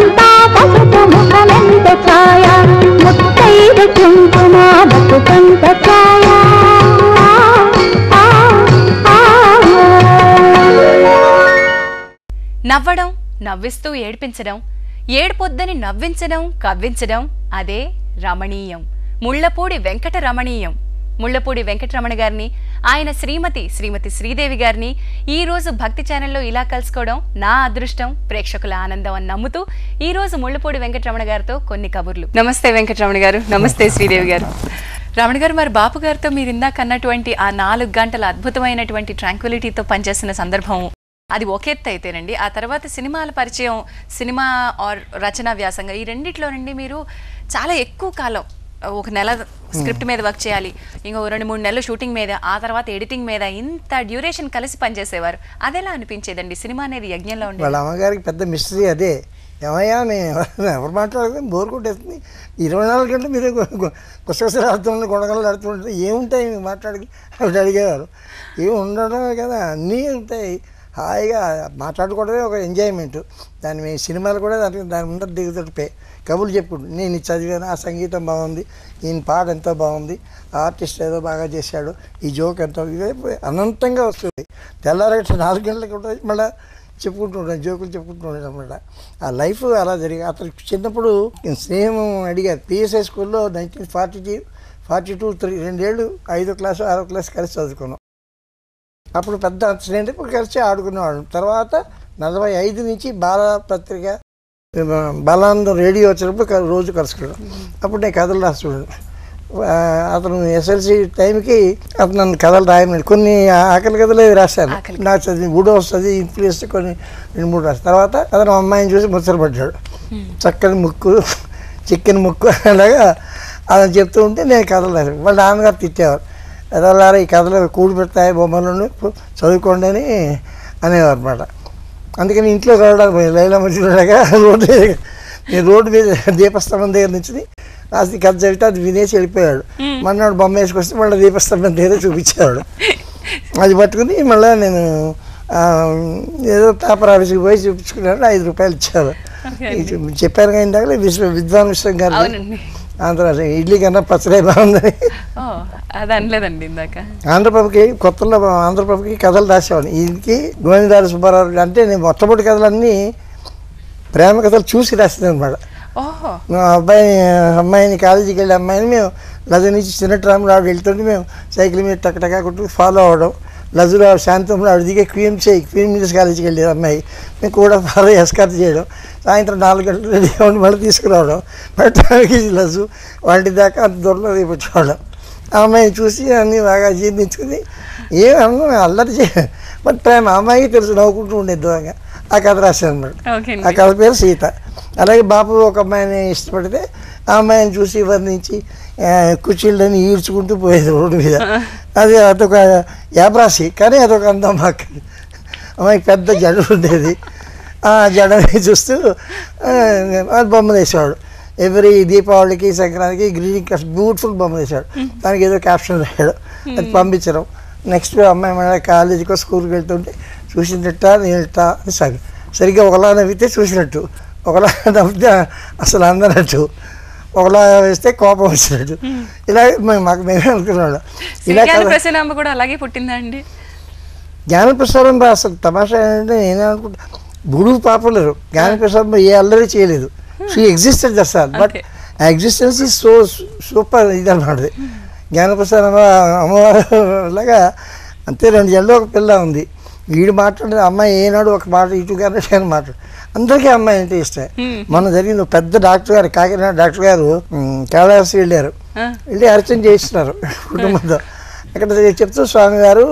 ముఖమంతా పసుపు ముఖమెంత ఛాయ ముత్తైదు కుంకుమ బతుకంత ఛాయ నవ్వడం నవ్విస్తూ ఏడ్పించడం ఏడ్పొద్దని నవ్వించడం కవ్వించడం అదే రమణీయం. ముళ్లపూడి వెంకటరమణీయం. ముళ్లపూడి వెంకటరమణ గారిని ఆయన శ్రీమతి శ్రీదేవి గారిని ఈ రోజు భక్తి ఛానల్లో ఇలా కలుసుకోవడం నా అదృష్టం, ప్రేక్షకుల ఆనందం అని నమ్ముతూ ఈ రోజు ముళ్లపూడి వెంకటరమణ గారితో కొన్ని కబుర్లు. నమస్తే వెంకటరమణ గారు. నమస్తే శ్రీదేవి గారు. రమణ గారు, మరి బాపు గారితో మీరు ఇందాక అన్నటువంటి ఆ 4 గంటల అద్భుతమైనటువంటి ట్రాంక్విలిటీతో పనిచేసిన సందర్భం అది ఒక ఎత్తు అయితేనండి, ఆ తర్వాత సినిమాల పరిచయం, సినిమా ఆర్ రచనా వ్యాసంగా ఈ రెండిట్లో నుండి మీరు చాలా ఎక్కువ కాలం, ఒక నెల స్క్రిప్ట్ మీద వర్క్ చేయాలి, ఇంకో 2-3 నెలలు షూటింగ్ మీద, ఆ తర్వాత ఎడిటింగ్ మీద, ఇంత డ్యూరేషన్ కలిసి పనిచేసేవారు. అదెలా అనిపించేదండి? సినిమా అనేది యజ్ఞంలో ఉండే. వాళ్ళ అమ్మగారికి పెద్ద మిస్టరీ అదే. ఏమయ్యా మేము ఎవరు మాట్లాడితే బోర్ కొట్టేస్తుంది, 24 గంటలు మీరు గుసగుసలు ఆడుతుంటే గొడగలు ఆడుతుంటే ఏముంటాయి మీకు మాట్లాడి అవి అడిగేవారు. ఏమి ఉండడం కదా, అన్నీ ఉంటాయి. హాయిగా మాట్లాడుకోవడమే ఒక ఎంజాయ్మెంట్. దాని సినిమాలు కూడా దాని ముందర దిగుతుంటే కబుర్లు చెప్పుకుంటు, నేను చదివాను, ఆ సంగీతం బాగుంది, ఈయన పాట ఎంతో బాగుంది, ఆర్టిస్ట్ ఏదో బాగా చేశాడు, ఈ జోక్ ఎంతో, ఇదే అనంతంగా వస్తుంది. తెల్లారగట్ట 4 గంటలకు ఉంటుంది, మళ్ళీ చెప్పుకుంటూ ఉంటాను, జోకులు చెప్పుకుంటూ ఉంటాను అనమాట. ఆ లైఫ్ అలా జరిగి అతను చిన్నప్పుడు స్నేహం అడిగారు. పిఎస్ఐ స్కూల్లో 1942 2 ఏళ్ళు 5వ క్లాసు 6వ క్లాసు కలిసి చదువుకున్నాం. అప్పుడు పెద్ద స్నేహితుడు, ఇప్పుడు కలిసి ఆడుకునేవాడు. తర్వాత 45 నుంచి బాలపత్రిక, బాలానందం రేడియో వచ్చినప్పుడు రోజు కలుసుకున్నాడు. అప్పుడు నేను కథలు రాస్తున్నాను. అతను ఎస్ఎల్సి టైంకి అతను నన్ను కథలు రాయమని కొన్ని ఆకలి కథలు రాశాను. నాకు చదివి ఊడో వస్తుంది ఇన్ఫ్లుయెన్స్ కొన్ని 2-3 రాశాను. తర్వాత అతను అమ్మాయిని చూసి ముచ్చటపడ్డాడు. చక్కని ముక్కు, చికెన్ ముక్కు అలాగా అతను చెప్తూ ఉంటే నేను కథలు రాశాను. వాళ్ళ నాన్నగారు తిట్టేవారు, ఎదలారా ఈ కథలు కూడి పెడతాయి బొమ్మలను చదువుకోండి అని అనేవారు అనమాట. అందుకని ఇంట్లో చదవడానికి లైలా మధ్యలాగా రోడ్డు మీద దీపస్తంభం దగ్గర నుంచి రాసి కథ చదివితే అది వినేసి వెళ్ళిపోయాడు. మన్నాడు బొమ్మ వేసుకొస్తే మళ్ళీ దీపస్తంభం దగ్గర చూపించేవాడు. అది పట్టుకుని మళ్ళీ నేను ఏదో పేపర్ ఆఫీస్కి పోయి చూపించుకున్నాడు. 5 రూపాయలు ఇచ్చారు. చెప్పాను కదా ఇందాక విద్వాన్ విశ్వం గారు ఆంధ్రప్రదేశ్ ఇడ్లీ కన్నా పచ్చడే బాగుందని. అది అనలేదండి ఇందాక. ఆంధ్రప్రభకి కొత్తలో ఆంధ్రప్రభకి కథలు రాసేవాడిని. ఈయనకి గోవిందరాజు సుబ్బారావు అంటే నేను మొట్టమొదటి కథలన్నీ ప్రేమ కథలు చూసి రాస్తాను అనమాట. అమ్మాయిని కాలేజీకి వెళ్ళే అమ్మాయిని మేము లజ నుంచి చిన్నట్రాములు ఆవిడ వెళ్తుంటే మేము సైకిల్ మీద టక్కటకా కొట్టు ఫాలో అవ్వడం. లజులో శాంతంలో ఆవిడ దిగే క్వీన్ మినిస్ కాలేజీకి వెళ్ళేది అమ్మాయి, మేము కూడా ఫాలో ఎస్కార్ట్ చేయడం. సాయంత్రం 4 గంటలు రెడీ అవ్వండి మళ్ళీ తీసుకురావడం. మళ్ళీ టైంకి లజు వాటి దాకా అంత దూరంలో దిగిపెట్టుకోవడం. ఆ అమ్మాయిని చూసి అన్నీ బాగా జీర్ణించుకుని ఏమన్నా అల్లరి బట్ ప్రేమ అమ్మాయికి తెలుసు, నవ్వుకుంటూ ఉండేది దూరంగా. ఆ కథ రాశాను అన్నమాట. ఆ కథ పేరు సీత. అలాగే బాపు ఒక అమ్మాయిని ఇష్టపడితే ఆ అమ్మాయిని చూసి వర్ణించి కుర్చీళ్ళని ఈడ్చుకుంటూ పోయేది రోడ్డు మీద. అది అదొక యాబ్రాసి, కానీ అదొక అందం. మాకు అమ్మాయికి పెద్ద జడ ఉండేది. ఆ జడని చూస్తూ బొమ్మలు వేసేవాడు. ఎవ్రీ దీపావళికి సంక్రాంతికి గ్రీటింగ్ కార్డ్స్ బ్యూటిఫుల్ బొమ్మలు వేసాడు. దానికి ఏదో క్యాప్షన్ రాశాడు, అది పంపించడం. నెక్స్ట్ అమ్మాయి మళ్ళీ కాలేజీకో స్కూల్కి వెళ్తుంటే చూసినట్ట నేనట అని సరిగ్గా ఒకలా నవ్వితే చూసినట్టు, ఒకలా నవ్వితే అసలు అందనట్టు, ఒకలా వేస్తే కోపం వచ్చినట్టు. ఇలా మాకు మేమే అనుకున్నాడు. ఇలా కూడా అలాగే పుట్టిందండి. జ్ఞానప్రసాదం అసలు తమాషా ఏంటంటే నేనే అనుకుంటా, బుడుగు పాపులరు. జ్ఞానప్రసాదం ఏ అల్లరి చేయలేదు. She existed that's all, but ఆ ఎగ్జిస్టెన్స్ ఈజ్ సో సూపర్ ఇదన్నమాట. జ్ఞానప్రసాదం అమ్మవారు లాగా అంతే. 2 జల్లో ఒక పిల్ల ఉంది. వీడు మాట్లాడే అమ్మాయి ఏనాడు ఒక మాట ఇటుగానే కానీ మాట్లాడు. అందరికీ అమ్మాయి అంటే ఇష్టమే. మొన్న జరిగింది, పెద్ద డాక్టర్ గారు, కాకినాడ డాక్టర్ గారు కాళహస్తి వెళ్ళి అర్చన చేయిస్తున్నారు కుటుంబంతో. అక్కడ చెప్తూ స్వామి గారు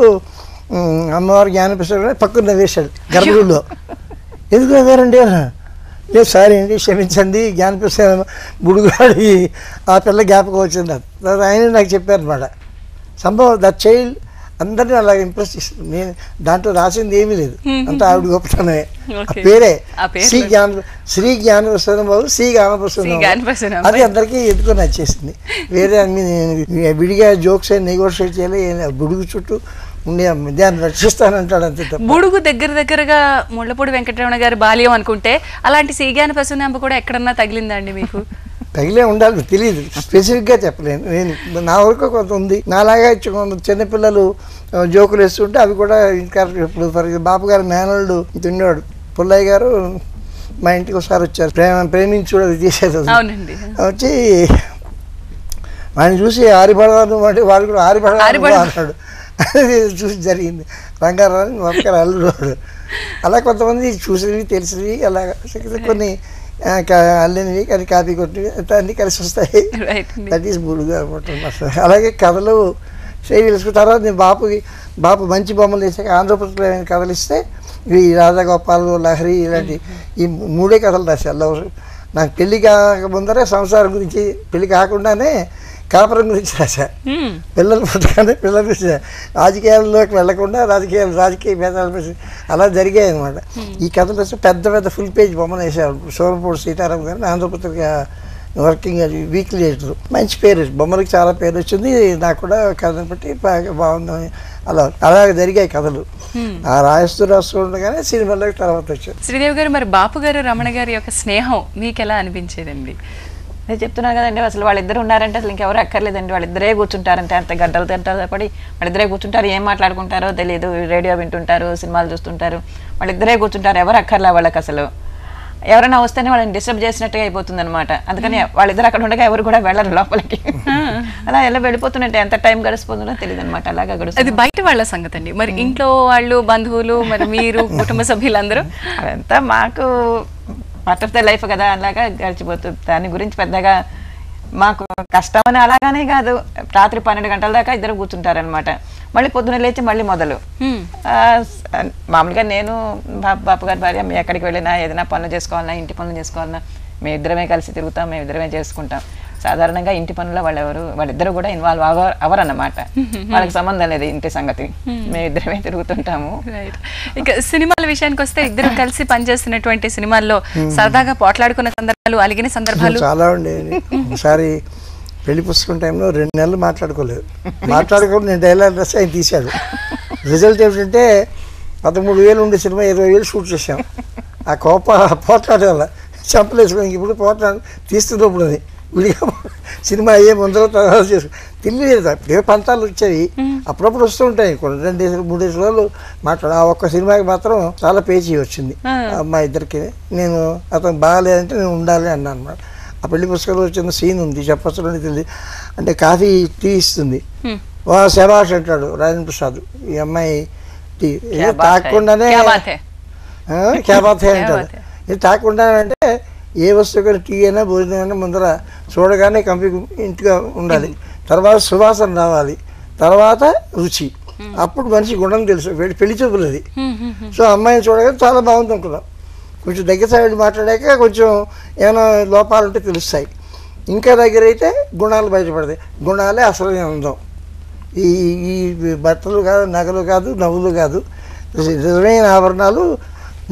అమ్మవారు జ్ఞానప్రసాదం పక్కన నవ్వేశాడు గర్భగుడిలో. ఎందుకు నవ్వారండి? లేదు సారీ అండి క్షమించండి, జ్ఞానప్రసాదం బుడుగాడి ఆ పిల్ల జ్ఞాపకం వచ్చింది. ఆయన నాకు చెప్పారనమాట. సంభవం దట్ చైల్డ్ అందరినీ అలా ఇంప్రెస్ చేస్తుంది. నేను దాంట్లో రాసింది ఏమీ లేదు, అంతా ఆవిడ గొప్పతనమే. ఆ పేరే శ్రీ జ్ఞానప్రసాదం బాబు, శ్రీ జ్ఞానప్రసాదం, అది అందరికీ ఎందుకో నచ్చేసింది. వేరే అన్ని విడిగా జోక్స్ నెగోషియేట్ చేయాలి. బుడుగు చుట్టూ ఉండి దాన్ని రక్షిస్తానంటాడు అంతే తప్ప. బుడుగు దగ్గరగా ముళ్ళపూడి వెంకటరమణ గారి బాల్యం అనుకుంటే అలాంటి సీగాని పశునాంబ కూడా ఎక్కడన్నా తగిలిందా అండి మీకు? తగిలే ఉండాలి, తెలియదు, స్పెసిఫిక్గా చెప్పలేను. నేను నా వరకు కొంత ఉంది. నాలాగా చిన్నపిల్లలు జోకులు వేస్తుంటే అవి కూడా ఇంకా ఇప్పుడు బాపు గారు మేనల్డు తిండేవాడు పుల్లయ్య గారు మా ఇంటికి ఒకసారి వచ్చారు, ప్రేమించి కూడా అది తీసేది. వచ్చి ఆయన చూసి ఆరిపడవాను అంటే వాడు కూడా ఆరిపడవాడు అన్నాడు. అది చూసి జరిగింది. రంగారావు ఒక్కరు అల్లుడు. అలా కొంతమంది చూసినవి తెలిసినవి అలా కొన్ని అల్లినవి కానీ కాపీ కొట్టినవి అన్నీ కలిసి వస్తాయి. దట్ ఈస్ బుడుగు అనమాట. అలాగే కథలు చేయగలుసుకున్న తర్వాత నేను బాపు మంచి బొమ్మలు వేసాక ఆంధ్రప్రదేశ్లో ఏమైనా కథలు ఇస్తే ఇవి రాధాగోపాల్, లహరి ఇలాంటి ఈ 3 కథలు రాశాను. నాకు పెళ్లి కాక ముందరే సంసారం గురించి, పెళ్లి కాకుండానే కాపురం గురించి రాశా. పిల్లలు పుట్టగానే పిల్లల గురించి, రాజకీయాల్లోకి వెళ్లకుండా రాజకీయ భేదాలు అలా జరిగాయి అనమాట. ఈ కథలు వస్తే పెద్ద ఫుల్ పేజ్ బొమ్మలు వేసారు. సోమపూడి సీతారాం గారిని ఆంధ్రపత్రిక వర్కింగ్ వీక్లీ ఎడిటర్. మంచి పేరు, బొమ్మలకి చాలా పేరు వచ్చింది. నాకు కూడా కథను బట్టి బాగుంది. అలాగే జరిగాయి కథలు. ఆ రాస్తూ ఉండగానే సినిమాలోకి తర్వాత వచ్చారు. శ్రీదేవి గారు, మరి బాపు గారు రమణ గారి యొక్క స్నేహం మీకు ఎలా అనిపించేదండి? నేను చెప్తున్నాను కదండి, అసలు వాళ్ళిద్దరు ఉన్నారంటే అసలు ఇంకెవరు అక్కర్లేదండి. వాళ్ళిద్దరే కూర్చుంటారంటే అంత గడ్డలు తింటారు పడి వాళ్ళిద్దరే కూర్చుంటారు. ఏం మాట్లాడుకుంటారో తెలియదు, రేడియో వింటుంటారు, సినిమాలు చూస్తుంటారు. వాళ్ళిద్దరే కూర్చుంటారు, ఎవరు అక్కర్లే వాళ్ళకి. అసలు ఎవరైనా వస్తేనే వాళ్ళని డిస్టర్బ్ చేసినట్టుగా అయిపోతుంది అనమాట. అందుకని వాళ్ళిద్దరు అక్కడ ఉండగా ఎవరు కూడా వెళ్ళరు లోపలికి. అలా ఎలా వెళ్ళిపోతున్నట్టే ఎంత టైం గడిచిపోతుందో తెలియదు అనమాట. అలాగా గడుస్తుంది. అది బయట వాళ్ళ సంగతి అండి. మరి ఇంట్లో వాళ్ళు, బంధువులు, మరి మీరు, కుటుంబ సభ్యులందరూ అదంతా మాకు పార్ట్ ఆఫ్ ద లైఫ్ కదా, అలాగా గడిచిపోతుంది. దాని గురించి పెద్దగా మాకు కష్టం అని అలాగానే కాదు. రాత్రి 12 గంటల దాకా ఇద్దరు కూర్చుంటారనమాట. మళ్ళీ పొద్దున లేచి మళ్ళీ మొదలు. మామూలుగా నేను బాపు గారి భార్య ఎక్కడికి వెళ్ళినా ఏదైనా పనులు చేసుకోవాలన్నా, ఇంటి పనులు చేసుకోవాలన్నా మేమిద్దరమే కలిసి తిరుగుతాం, మేమిద్దరమే చేసుకుంటాం. సాధారణంగా ఇంటి పనుల్లో వాళ్ళిద్దరు కూడా ఇన్వాల్వ్ అవరన్నమాట. వాళ్ళకి సంబంధం లేదు ఇంటి సంగతి, మేమిద్దరమే తిరుగుతుంటాము. ఇక సినిమాల విషయానికి వస్తే ఇద్దరు కలిసి పనిచేస్తున్నటువంటి సినిమాల్లో సరదాగా పోట్లాడుకున్న సందర్భాలు, అలిగిన సందర్భాలు చాలా ఉండేవి. ఒకసారి పెళ్లి పుస్తకం టైంలో 2 నెలలు మాట్లాడుకోలేదు. నేను డైలాగ్ రాసి ఆయన తీశాడు. రిజల్ట్ ఏమిటంటే 13,000 ఉండే సినిమా 20,000 షూట్ చేశాం. ఆ పోట్లాడే వల్ల చంపలేసుకుని ఇప్పుడు పోట్లాడు తీస్తున్నప్పుడు అది విడిగా సినిమా అయ్యే ముందర తర్వాత చేసు తెలియలేదు. ఏ పంతాలు వచ్చాయి, అప్పుడప్పుడు వస్తూ ఉంటాయి. కొన్ని 2-3 రోజులు మాట్లాడు. ఆ ఒక్క సినిమాకి మాత్రం చాలా పేచీ వచ్చింది మా ఇద్దరికి. నేను అతను బాగాలేదంటే నేను ఉండాలి అన్నాను అనమాట. ఆ పెళ్లి పుస్తకంలో వచ్చిన సీన్ ఉంది, చెప్పచ్చు తెలియదు. అంటే కాఫీ టీ ఇస్తుంది, శభాష్ అంటాడు రాజేంద్ర ప్రసాద్. ఈ అమ్మాయి టీ తాగకుండానే క్యాబాతే అంటాడు. ఇది తాగకుండానే అంటే ఏ వస్తువు కానీ టీ అయినా భోజనం అయినా ముందర చూడగానే ఇంటిగా ఉండాలి. తర్వాత సువాసన రావాలి, తర్వాత రుచి. అప్పుడు మనిషి గుణం తెలుసు. పెళ్లి చూపులు అది. సో అమ్మాయిని చూడగానే చాలా బాగుంది అనుకున్నాం. కొంచెం దగ్గర సైడ్ మాట్లాడాక కొంచెం ఏమైనా లోపాలు ఉంటే తెలుస్తాయి. ఇంకా దగ్గర అయితే గుణాలు బయటపడతాయి. గుణాలే అసలు అందం. ఈ బట్టలు కాదు, నగలు కాదు, నవ్వులు కాదు, నిజమైన ఆభరణాలు,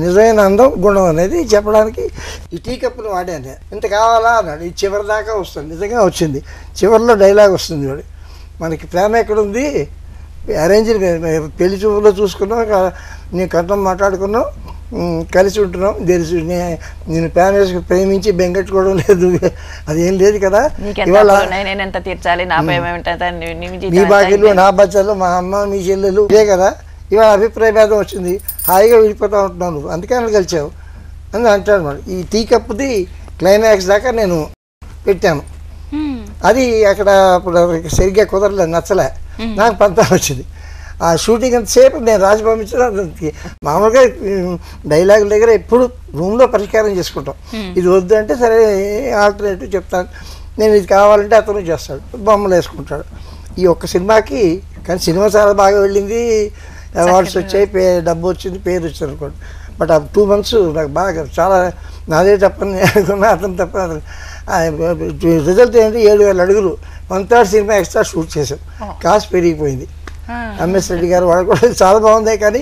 నిజమైన అందం, గుణం అనేది చెప్పడానికి ఈ టీ కప్పులు వాడాను. ఇంత కావాలా అన్నాడు. ఈ చివరి దాకా వస్తుంది. నిజంగా వచ్చింది. చివరిలో డైలాగ్ వస్తుంది. వాడు మనకి ప్రేమ ఎక్కడుంది, అరేంజ్ పెళ్లి చూపులో చూసుకున్నాం, నేను కట్నం మాట్లాడుకున్నాం, కలిసి ఉంటున్నాం, తెలిసి నేను ప్రేమించి బెంగట్టుకోవడం లేదు, అదేం లేదు కదా. ఇవాళ మీ బాకీలు, నా బచ్చాలు, మా అమ్మ, మీ చెల్లెలు ఇదే కదా. ఇవాళ అభిప్రాయ భేదం వచ్చింది, హాయిగా విడిపోతూ ఉంటున్నాను, అందుకే నన్ను కలిసావు అని అంటాడు. మరి ఈ టీ కప్పుది క్లైమాక్స్ దాకా నేను పెట్టాను. అది అక్కడ సరిగ్గా కుదరలేదు, నచ్చలే. నాకు పంతాలు వచ్చింది. ఆ షూటింగ్ అంతసేపు నేను రాసి పంపించిన మామూలుగా డైలాగుల దగ్గర ఎప్పుడు రూమ్లో పరిష్కారం చేసుకుంటాం. ఇది వద్దు అంటే సరే ఆల్టర్నేటివ్ చెప్తాను, నేను ఇది కావాలంటే అతను చేస్తాడు, బొమ్మలు వేసుకుంటాడు. ఈ ఒక్క సినిమాకి కానీ సినిమా చాలా బాగా వెళ్ళింది, అవార్డ్స్ వచ్చాయి, డబ్బు వచ్చింది, పేరు వచ్చింది అనుకోండి. బట్ ఆ 2 months నాకు బాగా చాలా నాదే తప్పని అనుకున్నా, అతను తప్పని. రిజల్ట్ ఏంటి, 7,000 అడుగులు 1/3 సినిమా ఎక్స్ట్రా షూట్ చేసాం. కాస్ట్ పెరిగిపోయింది. ఎంఎస్ రెడ్డి గారు వాళ్ళు కూడా చాలా బాగుంది, కానీ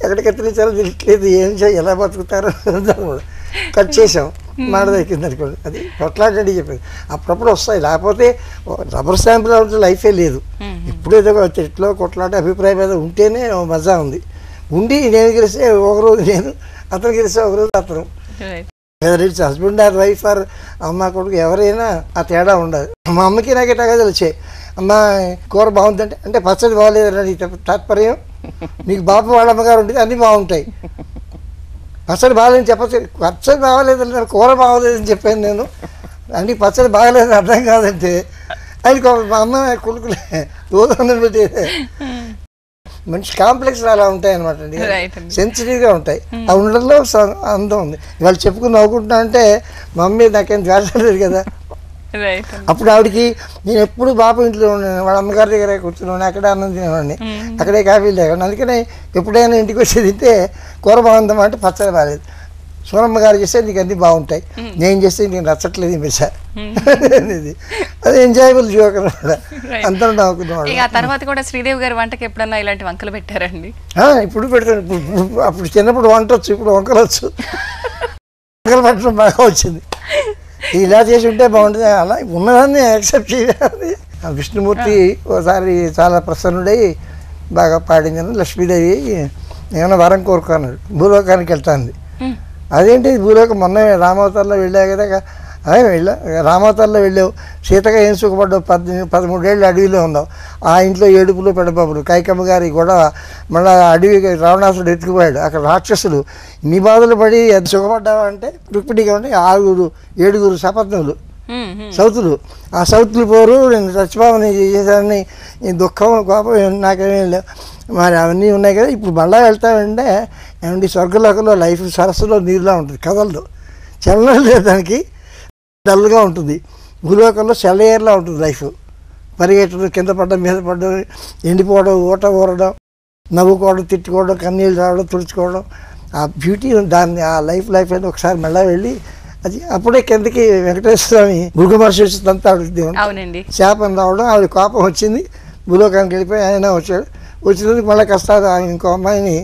ఎక్కడికి ఎత్తిరించాలో తెలియట్లేదు, ఏం చేయాలి, ఎలా బతుకుతారో కట్ చేసాం. మాట దక్కింది అనుకోండి. అది కొట్లాడండి చెప్పేది. అప్పుడప్పుడు వస్తాయి, లేకపోతే రబ్బర్ స్టాంపులు అంటే లైఫే లేదు. ఇప్పుడు ఏదో చెట్లో కొట్లాడే అభిప్రాయం మీద ఉంటేనే మజా ఉంది. ఉండి నేను గెలిస్తే ఒకరోజు నేను, అతను గెలిస్తే ఒకరోజు అతను, whether it's husband or wife or అమ్మ కొడుకు ఎవరైనా ఆ తేడా ఉండదు. మా అమ్మకి నాకు ఎట్లాగా తెలిసాయి, అమ్మ కూర బాగుందంటే అంటే పచ్చడి బాగోలేదని తాత్పర్యం. మీకు బాబు వాళ్ళ అమ్మగారు ఉంటుంది, అన్నీ బాగుంటాయి. పచ్చడి బాగాలేదని చెప్పచ్చు, పచ్చడి బాగోలేదని కూర బాగోలేదని చెప్పాను నేను. అన్నీ పచ్చడి బాగలేదని అర్థం కాదంటే అది మా అమ్మ కొడుకులే రోజు పెట్టి మంచి కాంప్లెక్స్ అలా ఉంటాయి అనమాట అండి, సెన్సిటివ్గా ఉంటాయి. ఆ ఉండడంలో అందం ఉంది. వాళ్ళు చెప్పుకుని నవ్వుకుంటున్నా అంటే మమ్మీ నాకేం జాడలేదు కదా. అప్పుడు ఆవిడకి నేను ఎప్పుడు బాబు ఇంట్లో ఉన్నాను, వాళ్ళ అమ్మగారి దగ్గర కూర్చున్నాను, అక్కడే అన్నం తినేవాడిని, అక్కడే కాఫీలు తాగాను. అందుకనే ఎప్పుడైనా ఇంటికి వచ్చి తింటే కూర బాగుందమ్మా అంటే పచ్చడి బాగాలేదు, సోనమ్మ గారు చేస్తే నీకు అన్నీ బాగుంటాయి, నేను చేస్తే నీకు నచ్చట్లేదు మిసా. అది ఎంజాయబుల్ జోక్ అనమాట, అంతా నవ్వుకున్నాడు. ఆ తర్వాత కూడా శ్రీదేవి గారి వంటకి ఎప్పుడన్నా ఇలాంటి వంకలు పెట్టారండి? ఇప్పుడు పెడతాను. అప్పుడు చిన్నప్పుడు వంట వచ్చు, ఇప్పుడు వంకలు వచ్చు. వంకలు పెట్టడం బాగా వచ్చింది. ఇలా చేసి ఉంటే బాగుంటుంది, అలా ఉన్నదాన్ని యాక్సెప్ట్ చేయాలి. విష్ణుమూర్తి ఒకసారి చాలా ప్రసన్నుడై బాగా పాడిందని లక్ష్మీదేవి ఏమైనా వరం కోరుకున్నాడు, భూలోకానికి వెళ్తాంది. అదేంటి భూలోకం మొన్న రామావతారంలో వెళ్ళావు కదా, అదే రామావతారంలో వెళ్ళావు, సీతగా ఏం సుఖపడ్డావు, 13 ఏళ్ళు అడవిలో ఉన్నావు, ఆ ఇంట్లో ఏడుపులు పెడబాబులు, కైకమ్మ గారి గొడవ, మళ్ళీ అడవికి రావణాసుడు ఎత్తుకుపోయాడు, అక్కడ రాక్షసులు, ఇన్ని బాధలు పడి అది సుఖపడ్డావా అంటే రుక్మిణిగా ఉండి 7 సపత్నులు సౌతులు, ఆ సౌతులు పోరు నేను చచ్చిపోవని చేశానని దుఃఖం కోపం నాకేమీ లేవు. మరి అవన్నీ ఉన్నాయి కదా. ఇప్పుడు మళ్ళా వెళ్తామంటే ఏమండి స్వర్గలోకంలో లైఫ్ సరస్సులో నీరులా ఉంటుంది, కదలదు, చలనం లేదు, దానికి డల్గా ఉంటుంది. భూలోకంలో సెలయేర్లా ఉంటుంది లైఫ్, పరిగెట్టడం, కింద పడ్డం, మీద పడ్డం, ఎండిపోవడం, ఊరడం, నవ్వుకోవడం, తిట్టుకోవడం, కన్నీళ్ళు రావడం, తుడుచుకోవడం, ఆ బ్యూటీ దాన్ని ఆ లైఫ్ అని ఒకసారి మళ్ళీ వెళ్ళి అది అప్పుడే కిందకి వెంకటేశ్వర స్వామి మృగమహర్షి తంతా అవునండి శాపం రావడం, ఆవిడ కోపం వచ్చింది, భూలోకానికి వెళ్ళిపోయి ఆయన వచ్చాడు. వచ్చినందుకు మళ్ళీ కష్టాలు, ఇంకో అమ్మాయిని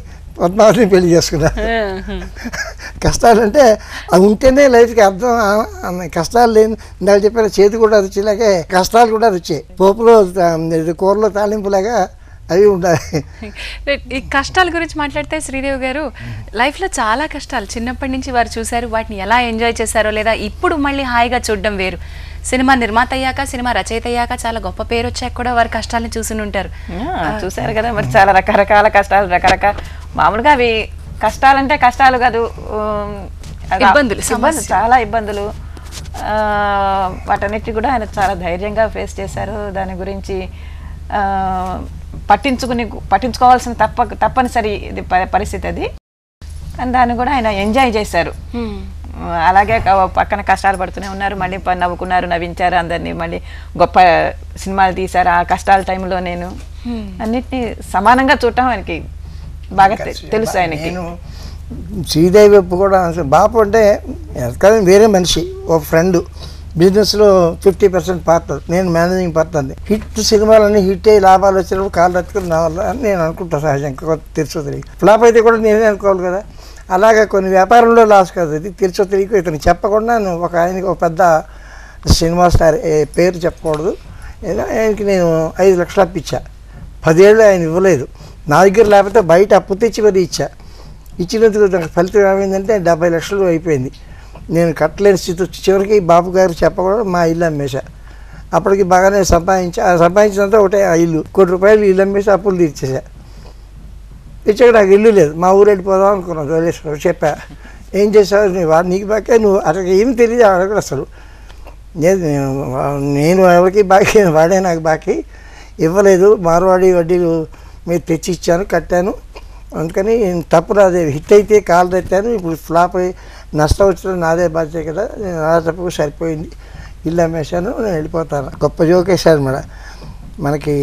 పద్మావతిని పెళ్లి చేసుకున్నారు. కష్టాలు అంటే అవి ఉంటేనే లైఫ్కి అర్థం. కష్టాలు లేని ఇందాక చెప్పిన చేతి కూడా రుచిలాగే కష్టాలు కూడా రుచి, పోపులో కూరలో తాలింపులాగా అవి ఉండాలి. ఈ కష్టాల గురించి మాట్లాడితే శ్రీదేవి గారు లైఫ్లో చాలా కష్టాలు చిన్నప్పటి నుంచి వారు చూశారు, వాటిని ఎలా ఎంజాయ్ చేశారో లేదా ఇప్పుడు మళ్ళీ హాయిగా చూడడం వేరు. సినిమా నిర్మాత అయ్యాక, సినిమా రచయిత అయ్యాక చాలా గొప్ప పేరు వచ్చాక కూడా వారి కష్టాలను చూసి ఉంటారు. చూశారు కదా మరి, చాలా రకరకాల కష్టాలు, రకరకాల మామూలుగా అవి కష్టాలంటే కష్టాలు కాదు, ఇబ్బందులు, చాలా ఇబ్బందులు, వాటన్నిటి కూడా ఆయన చాలా ధైర్యంగా ఫేస్ చేశారు. దాని గురించి పట్టించుకోవాల్సిన తప్పనిసరి పరిస్థితి అది, కానీ దాన్ని కూడా ఆయన ఎంజాయ్ చేశారు. అలాగే పక్కన కష్టాలు పడుతూనే ఉన్నారు, మళ్ళీ నవ్వుకున్నారు, నవ్వించారు అందరినీ, మళ్ళీ గొప్ప సినిమాలు తీశారు. ఆ కష్టాల టైంలో నేను అన్నిటినీ సమానంగా చూడటం ఆయనకి బాగా తెలుసు. ఆయనకి శ్రీదేవి వైపు కూడా బాపు అంటే కానీ వేరే మనిషి, ఒక ఫ్రెండ్, బిజినెస్లో 50% పార్ట్నర్, నేను మేనేజింగ్ పార్ట్నర్ని. హిట్ సినిమాలన్నీ హిట్ అయ్యి లాభాలు వచ్చినప్పుడు కాళ్ళు ఎత్తుకుని రావాలి అని నేను అనుకుంటాను సహజంగా, తెలుసో తెలియదు. ఫ్లాప్ అయితే కూడా నేనే అనుకోవాలి కదా. అలాగే కొన్ని వ్యాపారంలో లాస్ కాదు, అది తెలుసో తెలియక ఇతను చెప్పకుండా ఒక ఆయనకి ఒక పెద్ద సినిమా స్టార్ పేరు చెప్పకూడదు, ఆయనకి నేను 5 లక్షలు అప్పిచ్చా. 10 ఏళ్ళు ఆయన ఇవ్వలేదు, నా దగ్గర లేకపోతే బయట అప్పు తెచ్చి మరి ఇచ్చా. ఇచ్చినందుకు నాకు ఫలితం ఏమైందంటే 70 లక్షలు అయిపోయింది. నేను కట్టలేని స్థితి వచ్చి చివరికి బాబు గారు చెప్పకూడదు మా ఇల్లు అమ్మేశా. అప్పటికి బాగానే సంపాదించినంత ఒకటే ఆ ఇల్లు, ₹1 కోటి ఇల్లు అమ్మేసి అప్పులు తీర్చేసా. తెచ్చాక నాకు ఇల్లు లేదు, మా ఊరు వెళ్ళిపోదాం అనుకున్నాను, వదిలేసాను. చెప్పా ఏం చేసావు, నీకు బాకే, నువ్వు అసలు ఏమి తెలియదు అడగడు అసలు. నేను ఎవరికి బాకీ, వాడే నాకు బాకీ ఇవ్వలేదు, మార్వాడి వడ్డీలు మీరు తెచ్చి ఇచ్చాను, కట్టాను, అందుకని తప్పు నాదే. హిట్ అయితే కాలు తెచ్చాను, ఇప్పుడు ఫ్లాప్ అయ్యి నష్టం వచ్చిన నాదే బాధ్యత కదా, నేను నా తప్పుకు సరిపోయింది, ఇల్లు అమ్మేశాను, నేను వెళ్ళిపోతాను. గొప్ప జోకేశాను మేడం. మనకి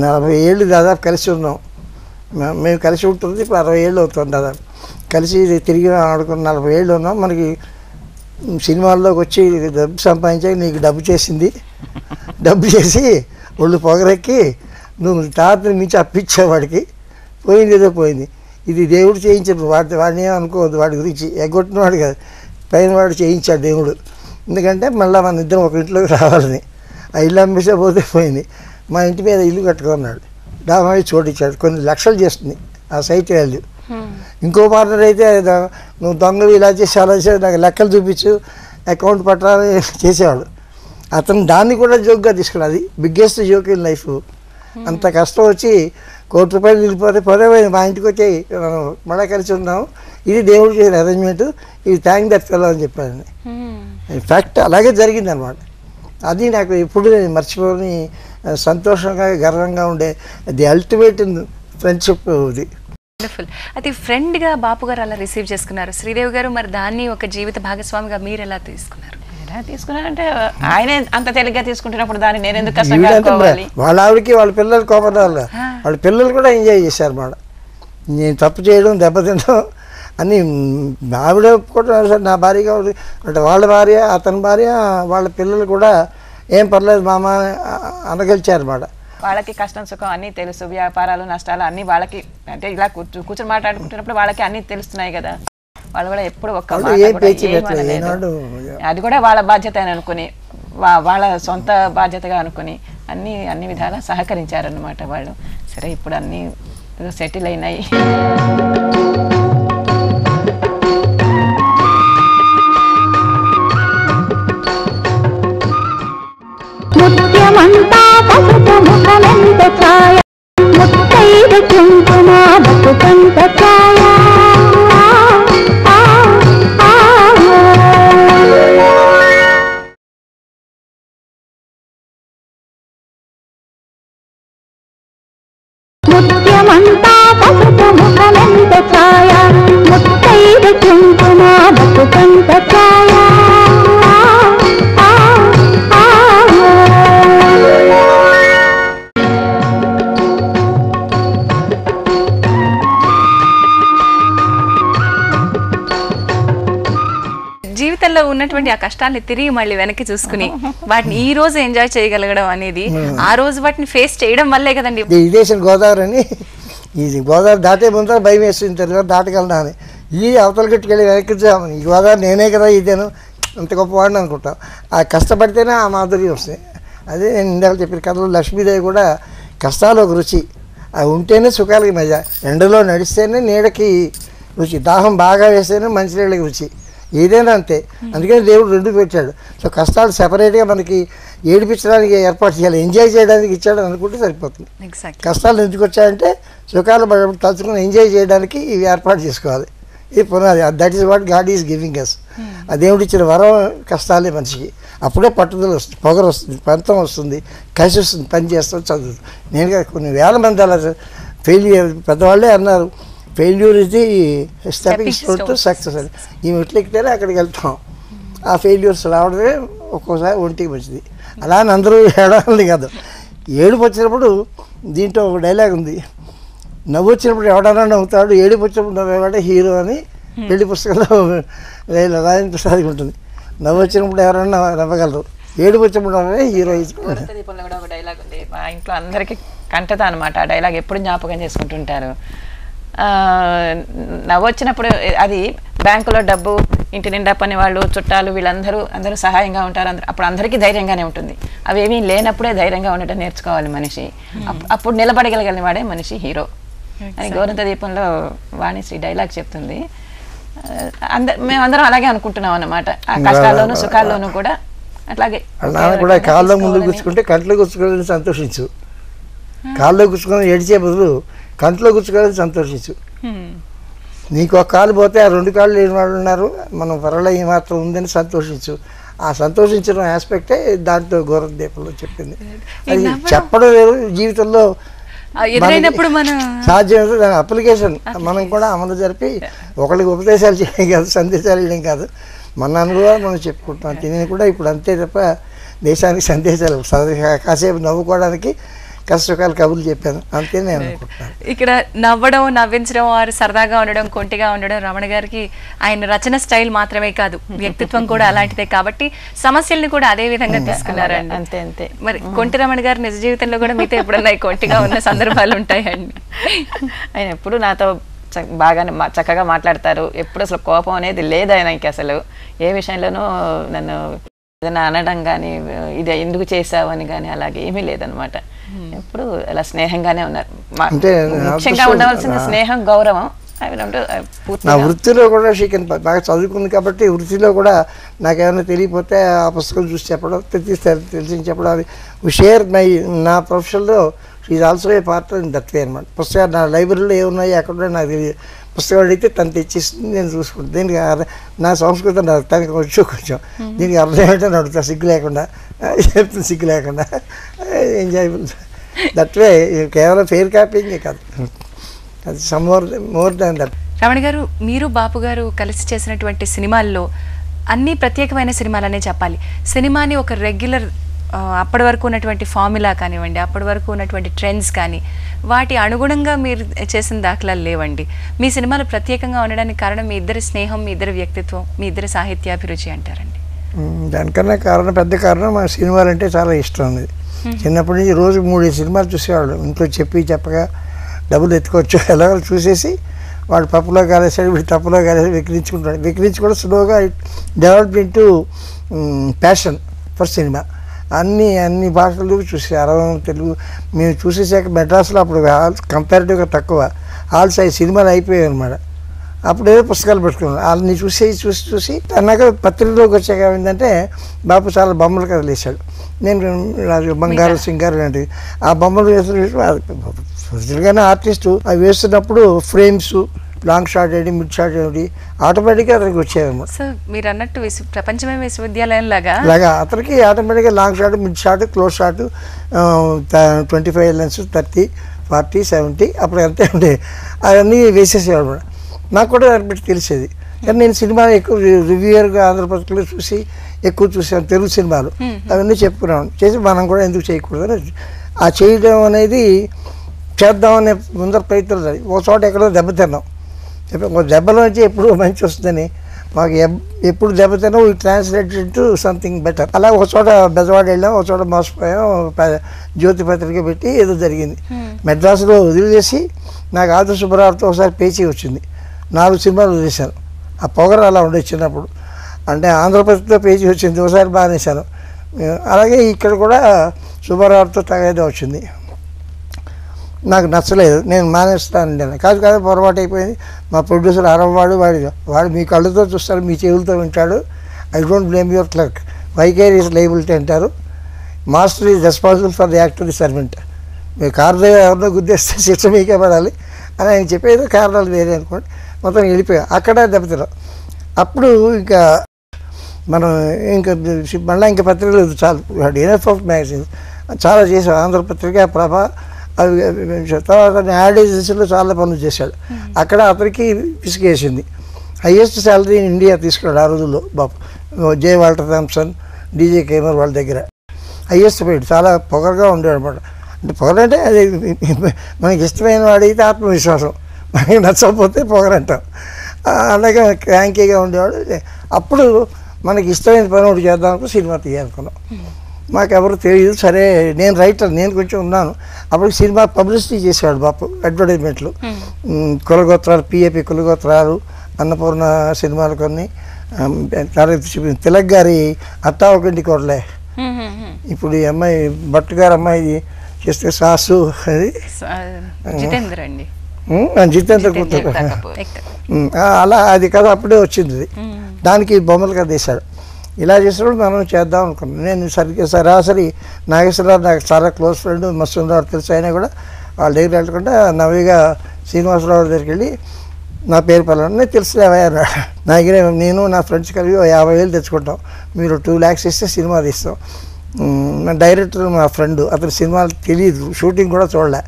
40 ఏళ్ళు దాదాపు కలిసి ఉన్నాం, మేము కలిసి ఉంటుంది ఇప్పుడు 60 ఏళ్ళు అవుతుంది దాదాపు కలిసి తిరిగి ఆడుకుని 40 ఏళ్ళు ఉన్నాం. మనకి సినిమాల్లోకి వచ్చి డబ్బు సంపాదించాక నీకు డబ్బు చేసింది, డబ్బు చేసి ఒళ్ళు పొగరెక్కి నువ్వు తాతని మించి అప్పించేవాడికి, పోయింది ఏదో పోయింది. ఇది దేవుడు చేయించాడు, వాడిని ఏమనుకోవద్దు, వాడి గురించి ఎగ్గొట్టిన వాడు కాదు, పైన వాడు చేయించాడు దేవుడు. ఎందుకంటే మళ్ళీ మన ఇద్దరం ఒక ఇంట్లోకి రావాలని. ఆ ఇల్లు అమ్మేసే పోతే పోయింది. మా ఇంటి మీద ఇల్లు కట్టుకున్నాడు, డాబా చోటిచ్చాడు, కొన్ని లక్షలు చేస్తుంది ఆ సైట్ వాల్యూ. ఇంకో పార్ట్నర్ అయితే నువ్వు దొంగలు ఇలా చేసి అలా చేసి నాకు లెక్కలు చూపించు, అకౌంట్ పట్టాలని చేసేవాడు. అతను దాన్ని కూడా జోక్గా తీసుకున్నాడు. అది బిగ్గెస్ట్ జోక్ ఇన్ లైఫ్. అంత కష్టం వచ్చి ₹1,00,00,000 వెళ్ళిపోతే పోయింది, మా ఇంటికి వచ్చి మనం మళ్ళీ కలిసి ఉన్నాము, ఇది దేవుడు చేసిన అరేంజ్మెంట్, ఇది థ్యాంక్ దట్ ఫెలో అని చెప్పాను. ఫ్యాక్ట్ అలాగే జరిగింది అనమాట. అది నాకు ఎప్పుడు నేను మర్చిపోని సంతోషంగా గర్వంగా ఉండే ది అల్టిమేట్ ఇన్ ఫ్రెండ్షిప్ ఇది. వండర్ఫుల్. అయితే ఫ్రెండ్గా బాపు గారు అలా రిసీవ్ చేసుకున్నారు శ్రీదేవి గారు, మరి దాన్ని ఒక జీవిత భాగస్వామిగా మీరు ఎలా తీసుకున్నారు? ఎలా తీసుకున్నారంటే ఆయనే అంత తేలిగ్గా తీసుకుంటున్నప్పుడు దాన్ని నేను ఎందుకు కష్టంగా అనుకోవాలి? వాళ్ళ ఆవిడకి వాళ్ళ పిల్లలు కోపం రావాలి, వాళ్ళ పిల్లలు కూడా ఎంజాయ్ చేశారు మాట. నేను తప్పు చేయడం దెబ్బతింటాం అని ఆవిడ కూడా నా భార్యగా అంటే వాళ్ళ భార్య అతని భార్య వాళ్ళ పిల్లలు కూడా ఏం పర్లేదు మామ అనగలిచారు మాట. వాళ్ళకి కష్టం సుఖం అన్నీ తెలుసు, వ్యాపారాలు నష్టాలు అన్నీ వాళ్ళకి, అంటే ఇలా కూర్చొని మాట్లాడుకుంటున్నప్పుడు వాళ్ళకి అన్నీ తెలుస్తున్నాయి కదా. వాళ్ళు కూడా ఎప్పుడు ఒక్క అది కూడా వాళ్ళ బాధ్యత అని అనుకుని, వాళ్ళ సొంత బాధ్యతగా అనుకుని అన్ని విధాలా సహకరించారన్నమాట వాళ్ళు. సరే ఇప్పుడు అన్నీ సెటిల్ అయినాయి. ముత్యమంతా పసుపు ముఖమెంత ఛాయ, ముత్తైదు కుంకుమ బతుకంత ఛాయ. ముత్యమంతా పసుపు ముఖమెంత ఛాయ, ముత్తైదు కుంకుమ బతుకంత ఛాయ. జీవితంలో ఉన్నటువంటి ఆ కష్టాన్ని తిరిగి మళ్ళీ వెనక్కి చూసుకుని వాటిని ఈ రోజు ఎంజాయ్ చేయగలగడం అనేది ఆ రోజు వాటిని ఫేస్ చేయడం వల్లే కదండి. ఇదేసిన గోదావరి అని, ఇది గోదావరి దాటే ముందర భయం వేస్తుంది, తర్వాత దాటగలనా అని. ఈ అవతల గట్టుకెళ్ళి వెనక్కి ఈ గోదావరి నేనే కదా ఇదేను అంత గొప్పవాడిని అనుకుంటాం. ఆ కష్టపడితేనే ఆ మాధుర్యం వస్తుంది. అదే నేను ఇందాక చెప్పిన కథలో లక్ష్మీదేవి కూడా కష్టాలు ఒక రుచి, అవి ఉంటేనే సుఖాలకి మజా. ఎండలో నడిస్తేనే నీడకి రుచి, దాహం బాగా వేస్తేనే మంచినీళ్ళకి రుచి, ఏదైనా అంతే. అందుకని దేవుడు రెండు పెట్టాడు. సో కష్టాలు సెపరేట్గా మనకి ఏడిపించడానికి ఏర్పాటు చేయాలి, ఎంజాయ్ చేయడానికి ఇచ్చాడు అనుకుంటే సరిపోతుంది. కష్టాలు ఎందుకు వచ్చాయంటే సుఖాలు తలుచుకుని ఎంజాయ్ చేయడానికి ఇవి ఏర్పాటు చేసుకోవాలి. ఇది పునాది. That is what God is giving us. ఆ దేవుడు ఇచ్చిన వరం కష్టాలే మనిషికి. అప్పుడే పట్టుదల వస్తుంది, పొగరు వస్తుంది, పంతం వస్తుంది, కలిసి వస్తుంది, పని చేస్తాం, చదువుతుంది. నేను కొన్ని వేల మంది అలా ఫెయిల్యూర్ పెద్దవాళ్ళే అన్నారు, failure is the stepping stone to success అని. ఈ మెట్లు ఎక్కితేనే అక్కడికి వెళ్తాం. ఆ ఫెయిల్యూర్స్ రావడమే ఒక్కోసారి ఒంటికి మంచిది. అలా అని అందరూ ఏడాలి కాదు. ఏడుపు వచ్చినప్పుడు దీంట్లో ఒక డైలాగ్ ఉంది, నవ్వు వచ్చినప్పుడు ఎవడన్నా నవ్వుతాడు, ఏడుపు వచ్చినప్పుడు నవ్వేవాడే హీరో అని పెళ్లి పుస్తకంలో రాజేంద్ర ప్రసాద్ ఉంటుంది. నవ్వు వచ్చినప్పుడు ఎవరన్నా నవ్వగలరు, ఏడుపు వచ్చినప్పుడు నవ్వే హీరో. దీపంలో కూడా ఒక డైలాగ్ ఉంది, మా ఇంట్లో అందరికీ కంటత అనమాట. ఆ డైలాగ్ ఎప్పుడు జ్ఞాపకం చేసుకుంటుంటారు. నవ్వొచ్చినప్పుడు అది బ్యాంకులో డబ్బు, ఇంటి నిండా పని వాళ్ళు, చుట్టాలు, అందరూ సహాయంగా ఉంటారు. అప్పుడు అందరికీ ధైర్యంగానే ఉంటుంది. అవేమీ లేనప్పుడే ధైర్యంగా ఉండటం నేర్చుకోవాలి మనిషి. అప్పుడు నిలబడగలిగిన వాడే మనిషి హీరో అని గోరంత దీపంలో వాణిశ్రీ డైలాగ్ చెప్తుంది. మేమందరం అలాగే అనుకుంటున్నాం అన్నమాట. ఆ కష్టాల్లోనూ సుఖాల్లోనూ కూడా అట్లాగే. కూడా కాళ్ళలో ముందు గుచ్చుకుంటే కంట్లో గుచ్చుకోవాలని సంతోషించు, కాళ్ళలో గుచ్చుకొని ఏడిచే బదులు కంట్లో గుచ్చుకోవాలని సంతోషించు. నీకు ఒక కాలు పోతే ఆ రెండు కాళ్ళు లేని వాళ్ళు ఉన్నారు, మనం పర్వాలేదు ఈ మాత్రం ఉందని సంతోషించు. ఆ సంతోషించడం ఆస్పెక్టే దాంట్లో గోరంత దీపంలో చెప్పింది. అది చెప్పడం వేరు, జీవితంలో ఎదురైనప్పుడు మనం సాధ్యం దాని అప్లికేషన్ మనం కూడా అమలు జరిపి ఒకరికి ఉపదేశాలు చేయడం కాదు, సందేశాలు ఇవ్వడం కాదు, మన అనుభవాలు మనం చెప్పుకుంటున్నాం. నేను కూడా ఇప్పుడు అంతే తప్ప దేశానికి సందేశాలు కాసేపు నవ్వుకోవడానికి కష్టకాలు కబుర్లు చెప్పాను అంతే నేను అనుకుంటున్నాను. ఇక్కడ నవ్వడం, నవ్వించడం, వారు సరదాగా ఉండడం, కొంటిగా ఉండడం రమణ గారికి ఆయన రచన స్టైల్ మాత్రమే కాదు, వ్యక్తిత్వం కూడా అలాంటిదే. కాబట్టి సమస్యల్ని కూడా అదే విధంగా తీసుకున్నారండి. అంతే అంతే. మరి కొంటి రమణ గారు నిజ జీవితంలో కూడా మీతో ఎప్పుడన్నా కొంటిగా ఉన్న సందర్భాలు ఉంటాయండి? ఆయన ఎప్పుడు నాతో బాగానే చక్కగా మాట్లాడతారు. ఎప్పుడు అసలు కోపం అనేది లేదు ఆయనకి. అసలు ఏ విషయంలోనూ నన్ను ఏదైనా అనడం కానీ ఇది ఎందుకు చేసావని కానీ అలాగే ఏమీ లేదనమాట. ఎప్పుడు అలా స్నేహంగానే ఉన్నారు. ముఖ్యంగా ఉండవలసిన స్నేహం, గౌరవం. నా వృత్తిలో కూడా షీకెన్ బాగా చదువుకుంది కాబట్టి వృత్తిలో కూడా నాకేమైనా తెలియకపోతే ఆ పుస్తకం చూసి చెప్పడం, తెలిసి చెప్పడం, అది షేర్ నా ప్రొఫెషన్లో is also a part in that way అనమాట. పుస్తకాలు నా లైబ్రరీలో ఏమున్నాయి ఎక్కడ నాకు తెలియదు. పుస్తకం అడిగితే తను తెచ్చిస్తుంది, నేను చూసుకుంటాను. దీనికి నా సంస్కృతం తనకి కొంచెం దీనికి అర్థం ఏంటో అడుగుతా, సిగ్గు లేకుండా చెప్తుంది, సిగ్గు లేకుండా ఎంజాయబుల్ దట్ వే. కేవలం ఫెయిర్ కాపీయింగే కాదు, అది మోర్ దాన్ దట్. రమణ గారు, మీరు బాపు గారు కలిసి చేసినటువంటి సినిమాల్లో అన్నీ ప్రత్యేకమైన సినిమాలనే చెప్పాలి. సినిమాని ఒక రెగ్యులర్ అప్పటి వరకు ఉన్నటువంటి ఫార్ములా కానివ్వండి, అప్పటి వరకు ఉన్నటువంటి ట్రెండ్స్ కానీ వాటి అనుగుణంగా మీరు చేసిన దాఖలాలు లేవండి. మీ సినిమాలు ప్రత్యేకంగా ఉండడానికి కారణం మీ ఇద్దరి స్నేహం, మీ ఇద్దరి వ్యక్తిత్వం, మీ ఇద్దరి సాహిత్యాభిరుచి అంటారండి. దానికన్నా పెద్ద కారణం మా సినిమాలు అంటే చాలా ఇష్టం ఉంది. చిన్నప్పటి నుంచి రోజు 3 సినిమాలు చూసేవాళ్ళు. ఇంట్లో చెప్పగా డబ్బులు ఎత్తుకోవచ్చు ఎలాగో చూసేసి వాడు పప్పులో కాలేసాడు, వీడు తప్పులో కాలేసి విక్రించుకుంటాడు. కూడా స్లోగా develop into passion for cinema. అన్ని భాషలు చూసి అరవం, తెలుగు మేము చూసేసాక మెడ్రాస్లో అప్పుడు కంపారిటివ్గా తక్కువ ఆల్ సైజ్ సినిమాలు అయిపోయాయి అనమాట. అప్పుడు ఏదో పుస్తకాలు పెట్టుకున్నాను. వాళ్ళని చూసి అన్నాక పత్రికలోకి వచ్చాక ఏంటంటే బాపు చాలా బొమ్మలు కథలు వేశాడు. నేను బంగారు సింగారు లాంటివి ఆ బొమ్మలు వేసుగానే ఆర్టిస్టు అవి వేస్తున్నప్పుడు ఫ్రేమ్స్, లాంగ్ షాట్ ఏంటి, మిడ్ షాట్ ఏంటి ఆటోమేటిక్గా అతనికి వచ్చేదన్నమాట. సో మీరు అన్నట్టు ప్రపంచమే విశ్వవిద్యాలయం లాగా అతనికి ఆటోమేటిక్గా long shot, mid shot, close shot, 25 lens, 30, 40, 70 అప్పుడు అంతే ఉండే. అవన్నీ వేసేసేవాడు. నాకు కూడా దాన్ని బట్టి తెలిసేది. కానీ నేను సినిమా ఎక్కువ రివ్యూయర్గా ఆంధ్రప్రదేశ్లో చూసి ఎక్కువ చూసాను తెలుగు సినిమాలు. అవన్నీ చెప్పుకున్నాను. చేసి మనం కూడా ఎందుకు చేయకూడదు ఆ చేయడం అనేది చేద్దామనే ముందర ప్రయత్నం. ఒక చోట ఎక్కడో దెబ్బతిన్నాం. ఒక దెబ్బలోంచి ఎప్పుడు మంచి వస్తుందని మాకు ఎప్పుడు దెబ్బతిన్నాం ఈ ట్రాన్స్లేటెడ్ టు సంథింగ్ బెటర్. అలా ఒక చోట బెజవాడ వెళ్ళాం, ఒక చోట మోసపోయాం. జ్యోతి పత్రిక పెట్టి ఏదో జరిగింది. మెడ్రాసులో వదిలేసి నాకు ఆదు సుబ్బారావుతో ఒకసారి పేచీ వచ్చింది. 4 సినిమాలు వదిలేశాను. ఆ పొగరు అలా ఉండే చిన్నప్పుడు. అంటే ఆంధ్రప్రదేశ్లో పేజీ వచ్చింది, ఒకసారి బాగానేసాను. అలాగే ఇక్కడ కూడా సుబ్బారావుతో తగేదో వచ్చింది. నాకు నచ్చలేదు, నేను మానేస్తాను. కాదు పొరపాటు అయిపోయింది. మా ప్రొడ్యూసర్ అరవవాడు, వాడు మీ కళ్ళతో చూస్తారు, మీ చెవులతో వింటాడు. I don't blame your clerk, vicarious liability అంటారు. Master is responsible for the act of the servant. మీరు కారు ఎవరినో గుద్దేస్తే శిక్ష మీకే పడాలి అని ఆయన చెప్పేదో కారణాలు వేరే అనుకోండి. మొత్తం వెళ్ళిపోయా. అక్కడ దెబ్బతిన్నాం. అప్పుడు ఇంకా మనం మళ్ళీ ఇంకా పత్రికలు చాలు, ఎనఫ్ ఆఫ్ మ్యాగజైన్స్ చాలా చేసాం. ఆంధ్రపత్రిక, ప్రభ, అవి తర్వాత యాడ్ ఏజెన్సీలో చాలా పనులు చేశాడు. అక్కడ అతనికి పిసికేసింది. హయ్యెస్ట్ శాలరీ ఇన్ ఇండియా తీసుకున్నాడు ఆ రోజుల్లో బాబు. జే వాల్టర్ థామ్సన్, డీజే కేమర్ వాళ్ళ దగ్గర హయ్యెస్ట్ పెయిడ్. చాలా పొగరుగా ఉండేవాడు అనమాట. అంటే పొగరంటే అది మనకి ఇష్టమైన వాడైతే ఆత్మవిశ్వాసం, మనకి నచ్చకపోతే పొగరంటాం. అలాగే క్రాంకీగా ఉండేవాడు. అప్పుడు మనకి ఇష్టమైన పని ఒకటి చేద్దామనుకో సినిమా తీయాలనుకున్నాం. మాకెవరు తెలియదు. సరే నేను రైటర్, నేను కొంచెం ఉన్నాను. అప్పుడు సినిమా పబ్లిసిటీ చేసేవాడు బాపు, అడ్వర్టైజ్మెంట్లు. కులగోత్రాలు, పిఏపి కులగోత్రాలు, అన్నపూర్ణ సినిమాలు కొన్ని. తిలక్ గారి అత్తా ఒకంటి కోడలే. ఇప్పుడు ఈ అమ్మాయి భట్ గారు అమ్మాయి చేస్తే సాసు అది జితేంద్ర కూతురు. అలా అది కథ అప్పుడే వచ్చింది. దానికి బొమ్మలు కథ తీశాడు. ఇలా చేసినప్పుడు మనం చేద్దాం అనుకున్నాం. నేను సరాసరి నాగేశ్వరరావు నాకు చాలా క్లోజ్ ఫ్రెండ్, మస్తుండరావు తెలుసు. అయినా కూడా వాళ్ళ దగ్గర వెళ్ళకుండా నవ్విగా శ్రీనివాసరావు దగ్గరికి వెళ్ళి నా పేరు పలానా తెలుసు అన్నాడు. నా దగ్గర నేను నా ఫ్రెండ్స్ కలిగి 50,000 తెచ్చుకుంటాం, మీరు 2 lakhs ఇస్తే సినిమా తీస్తాం. నా డైరెక్టర్ మా ఫ్రెండ్, అతను సినిమాలు తెలియదు, షూటింగ్ కూడా చూడలే.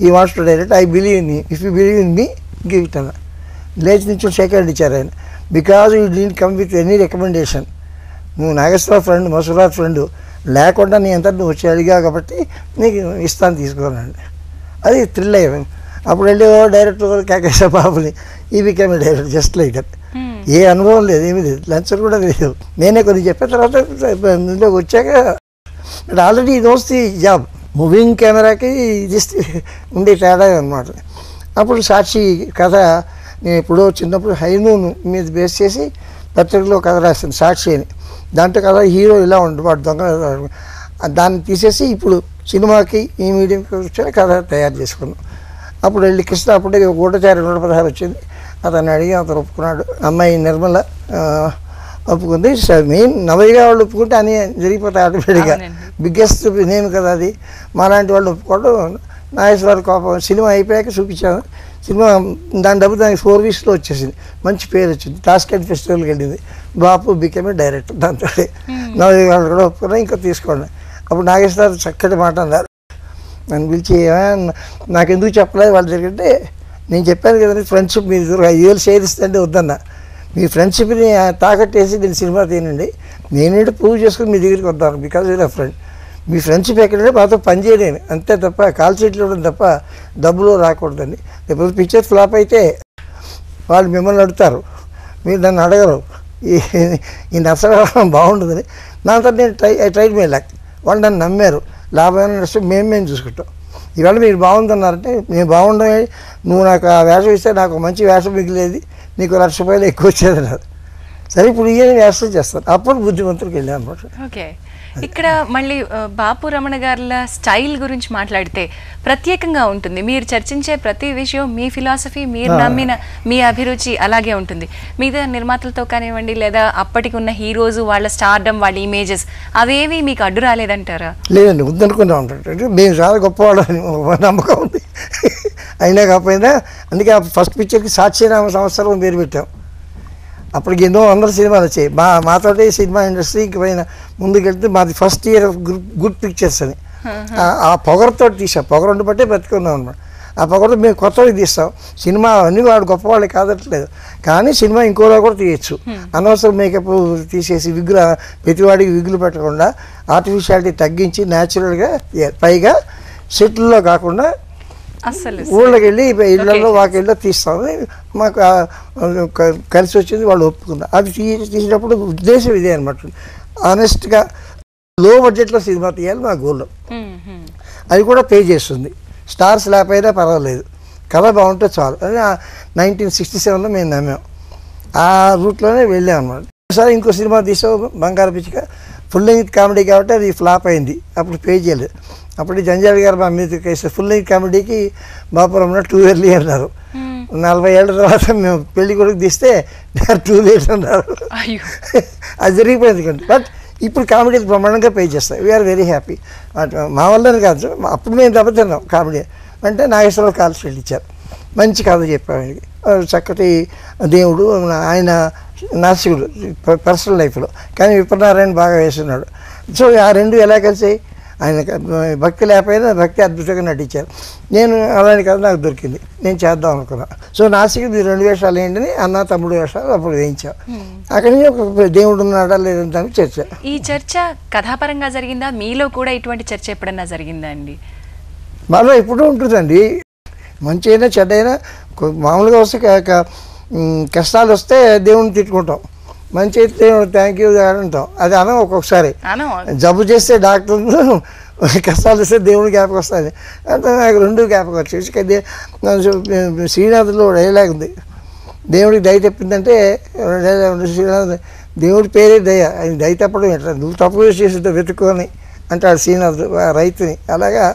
ఈ wants to direct, I believe in you, if you believe in me give it అన్న. లేచి నుంచి షేక్ హ్యాండ్ ఇచ్చారు ఆయన. Because you didn't come with any recommendation. నువ్వు నాగేశ్వరరావు ఫ్రెండ్, మసూరాజ్ ఫ్రెండ్, లేకుండా నీ అంతా నువ్వు వచ్చి అడిగావు కాబట్టి నీకు ఇస్తాను తీసుకోనండి. అది థ్రిల్ అయ్యాను. అప్పుడు వెళ్ళి డైరెక్టర్ కేకేశ బాబుని he became director just like that. ఏ అనుభవం లేదు, ఏమీ లేదు, లంచ్ కూడా లేదు. నేనే కొన్ని చెప్పిన తర్వాత ఇందులోకి వచ్చాక already knows the job. Moving కెమెరాకి జస్ట్ ఉండే తేడా అనమాట. అప్పుడు సాక్షి కథ నేను ఎప్పుడో చిన్నప్పుడు హైనూన్ మీద బేస్ చేసి పత్రికలో కథ రాస్తాను సాక్షి అని. దాంట్లో కథ హీరో ఇలా ఉంటుంది, వాడు దొంగ. దాన్ని తీసేసి ఇప్పుడు సినిమాకి ఈ మీడియంకి వచ్చే కథ తయారు చేసుకున్నాం. అప్పుడు వెళ్ళి కృష్ణ అప్పుడే గూఢచారి 116 వచ్చింది, అతన్ని అడిగి అతను ఒప్పుకున్నాడు. అమ్మాయి నిర్మల ఒప్పుకుంది. మెయిన్ నవయ్యగా వాళ్ళు ఒప్పుకుంటే అని జరిగిపోతాయి ఆటోమేటిక్గా. బిగ్గెస్ట్ నేమ్ కదా అది. మాలాంటి వాళ్ళు ఒప్పుకోవడం నాగేశ్వర కోపం. సినిమా అయిపోయాక చూపించాను. సినిమా దాని డబ్బు దానికి 4 వీక్స్లో వచ్చేసింది, మంచి పేరు వచ్చింది. టాస్కెట్ ఫెస్టివల్కి వెళ్ళింది. బాపు బికెమే డైరెక్టర్. దాంతో నవయ్య వాళ్ళు కూడా ఒప్పుకున్నా, ఇంకా తీసుకోండి. అప్పుడు నాగేశ్వర చక్కటి మాట అన్నారు. నన్ను పిలిచి నాకెందుకు చెప్పలేదు వాళ్ళ దగ్గరంటే, నేను చెప్పాను కదండి ఫ్రెండ్షిప్ మీరు 5 వేలు షేర్ ఇస్తుంటే వద్దన్నా. మీ ఫ్రెండ్షిప్ని తాకట్టేసి నేను సినిమా తీనండి, నేనేంటి ప్రూవ్ చేసుకుని మీ దగ్గరికి వద్దాను, బికాజ్ యూర్ అ ఫ్రెండ్. మీ ఫ్రెండ్షిప్ ఎక్కడంటే మాతో పని చేయలేను అంతే తప్ప, కాల్ షీట్లు ఇవ్వడం తప్ప డబ్బులు రాకూడదండి. లేకపోతే పిక్చర్ ఫ్లాప్ అయితే వాళ్ళు మిమ్మల్ని అడుగుతారు, మీరు నన్ను అడగరు. ఈ నచ్చడం బాగుంటుందని నాతో నేను ట్రైడ్ మై లక్. వాళ్ళు నన్ను నమ్మారు. లాభమైన నష్టం మేము చూసుకుంటాం. ఇవాళ మీరు బాగుందన్నారంటే నేను బాగుండని, నువ్వు నాకు ఆ వేషం ఇస్తే నాకు మంచి వేషం మిగిలేదు, నీకు ₹1,00,000 ఎక్కువ వచ్చేది అన్నారు. సరే ఇప్పుడు ఈయన వేషం చేస్తాను. అప్పుడు బుద్ధిమంతుడికి వెళ్ళాను అనమాట. ఓకే, ఇక్కడ మళ్ళీ బాపు రమణ గారుల స్టైల్ గురించి మాట్లాడితే ప్రత్యేకంగా ఉంటుంది. మీరు చర్చించే ప్రతి విషయం మీ ఫిలాసఫీ, మీరు నమ్మిన మీ అభిరుచి అలాగే ఉంటుంది. మిగతా నిర్మాతలతో కానివ్వండి, లేదా అప్పటికి ఉన్న హీరోస్ వాళ్ళ స్టార్డమ్, వాళ్ళ ఇమేజెస్ అవేవి మీకు అడ్డు రాలేదంటారా? లేదండి, వద్దనుకున్నా ఉంటాడు. మేము చాలా గొప్పవాళ్ళని నమ్మకం ఉంది. అయినా కాకపోయినా అందుకే ఫస్ట్ పిక్చర్కి సాక్షినామ సంవత్సరం పేరు పెట్టాం. అప్పటికి ఎన్నో 100 సినిమాలు వచ్చాయి. మాతోటి సినిమా ఇండస్ట్రీకి పైన ముందుకెళ్తే మాది ఫస్ట్ ఇయర్ గుడ్ పిక్చర్స్ అని ఆ పొగరతో తీసాం. పొగరు బట్టే బతుకున్నాం అనమాట. ఆ పొగరతో మేము కొత్తవి తీస్తాం. సినిమా అన్నీ వాడు గొప్పవాళ్ళు కాదట్లేదు, కానీ సినిమా ఇంకోలా కూడా తీయచ్చు. అనవసరం మేకప్ తీసేసి ప్రతివాడికి విగ్గులు పెట్టకుండా ఆర్టిఫిషియాలిటీ తగ్గించి న్యాచురల్గా, పైగా సెట్లలో కాకుండా అసలు ఊళ్ళకి వెళ్ళి ఇళ్లలో వాకిళ్ళలో తీస్తామని మాకు కలిసి వచ్చింది. వాళ్ళు ఒప్పుకున్నారు. అది తీసినప్పుడు ఉద్దేశం ఇదే అనమాట. ఆనెస్ట్గా లో బడ్జెట్లో సినిమా తీయాలి మా గోల్లో. అది కూడా పే చేస్తుంది. స్టార్స్ లేకపోయినా పర్వాలేదు, కథ బాగుంటే చాలు అని 1967లో మేము నమ్మాం. ఆ రూట్లోనే వెళ్ళాం అనమాట. ఒకసారి ఇంకో సినిమా తీసాం, బంగారు పిచ్చిక. ఫుల్ లెంగ్త్ కామెడీ కాబట్టి అది ఫ్లాప్ అయింది. అప్పుడు పే చేయలేదు. అప్పుడు జంజాల్ గారు మా మీద కేసు ఫుల్ లెంగ్త్ కామెడీకి బాపురం 2 ఇయర్లీ అన్నారు. 40 ఏళ్ళ తర్వాత మేము పెళ్లి కొడుకు తీస్తే 2 ఇయర్స్ అన్నారు. అది జరిగిపోయింది. బట్ ఇప్పుడు కామెడీకి బ్రహ్మాండంగా పే చేస్తాం. We are very happy. మా వల్లనే కాదు, అప్పుడు మేము దెబ్బతిన్నాం కామెడీ అంటే. నాగేశ్వరరావు కాల్స్ వెళ్ళిచ్చారు, మంచి కథ చెప్పాము. ఆయనకి చక్కటి దేవుడు, ఆయన నాస్తికుడు పర్సనల్ లైఫ్లో, కానీ విప్రనారాయణ బాగా వేస్తున్నాడు. సో ఆ రెండు ఎలా కలిసి, ఆయన భక్తి లేకపోయినా భక్తి అద్భుతంగా నటించారు. నేను అలాంటి కథ నాకు దొరికింది, నేను చేద్దాం అనుకున్నాను. సో నాస్తికుడు మీరు 2 వేషాలు ఏంటని అన్న తమ్ముడు వేషాలు అప్పుడు వేయించాం. అక్కడి నుంచి ఒక దేవుడు ఉన్నాడా లేదంటే చర్చ. ఈ చర్చ కథాపరంగా జరిగిందా? మీలో కూడా ఇటువంటి చర్చ ఎప్పుడన్నా జరిగిందా అండి? మాలో ఎప్పుడూ ఉంటుందండి. మంచి అయినా చెడ్డైనా మామూలుగా వస్తే కష్టాలు వస్తే దేవుడిని తిట్టుకుంటాం, మంచి అయితే థ్యాంక్ యూ అంటాం. అది అనం ఒక్కొక్కసారి. జబ్బు చేస్తే డాక్టర్లు, కష్టాలు వస్తే దేవుడు జ్ఞాపకం వస్తుంది అంటే నాకు 2 జ్ఞాపకం వచ్చేసి. శ్రీనాథులో డైలాగ్ ఉంది, దేవుడికి దయ తెప్పిందంటే శ్రీనాథ్, దేవుడి పేరే దయ, ఆయన దయ తప్పడం ఎట్లా, నువ్వు తప్పు చేసి వెతుక్కొని అంటాడు శ్రీనాథుడు రైతుని. అలాగా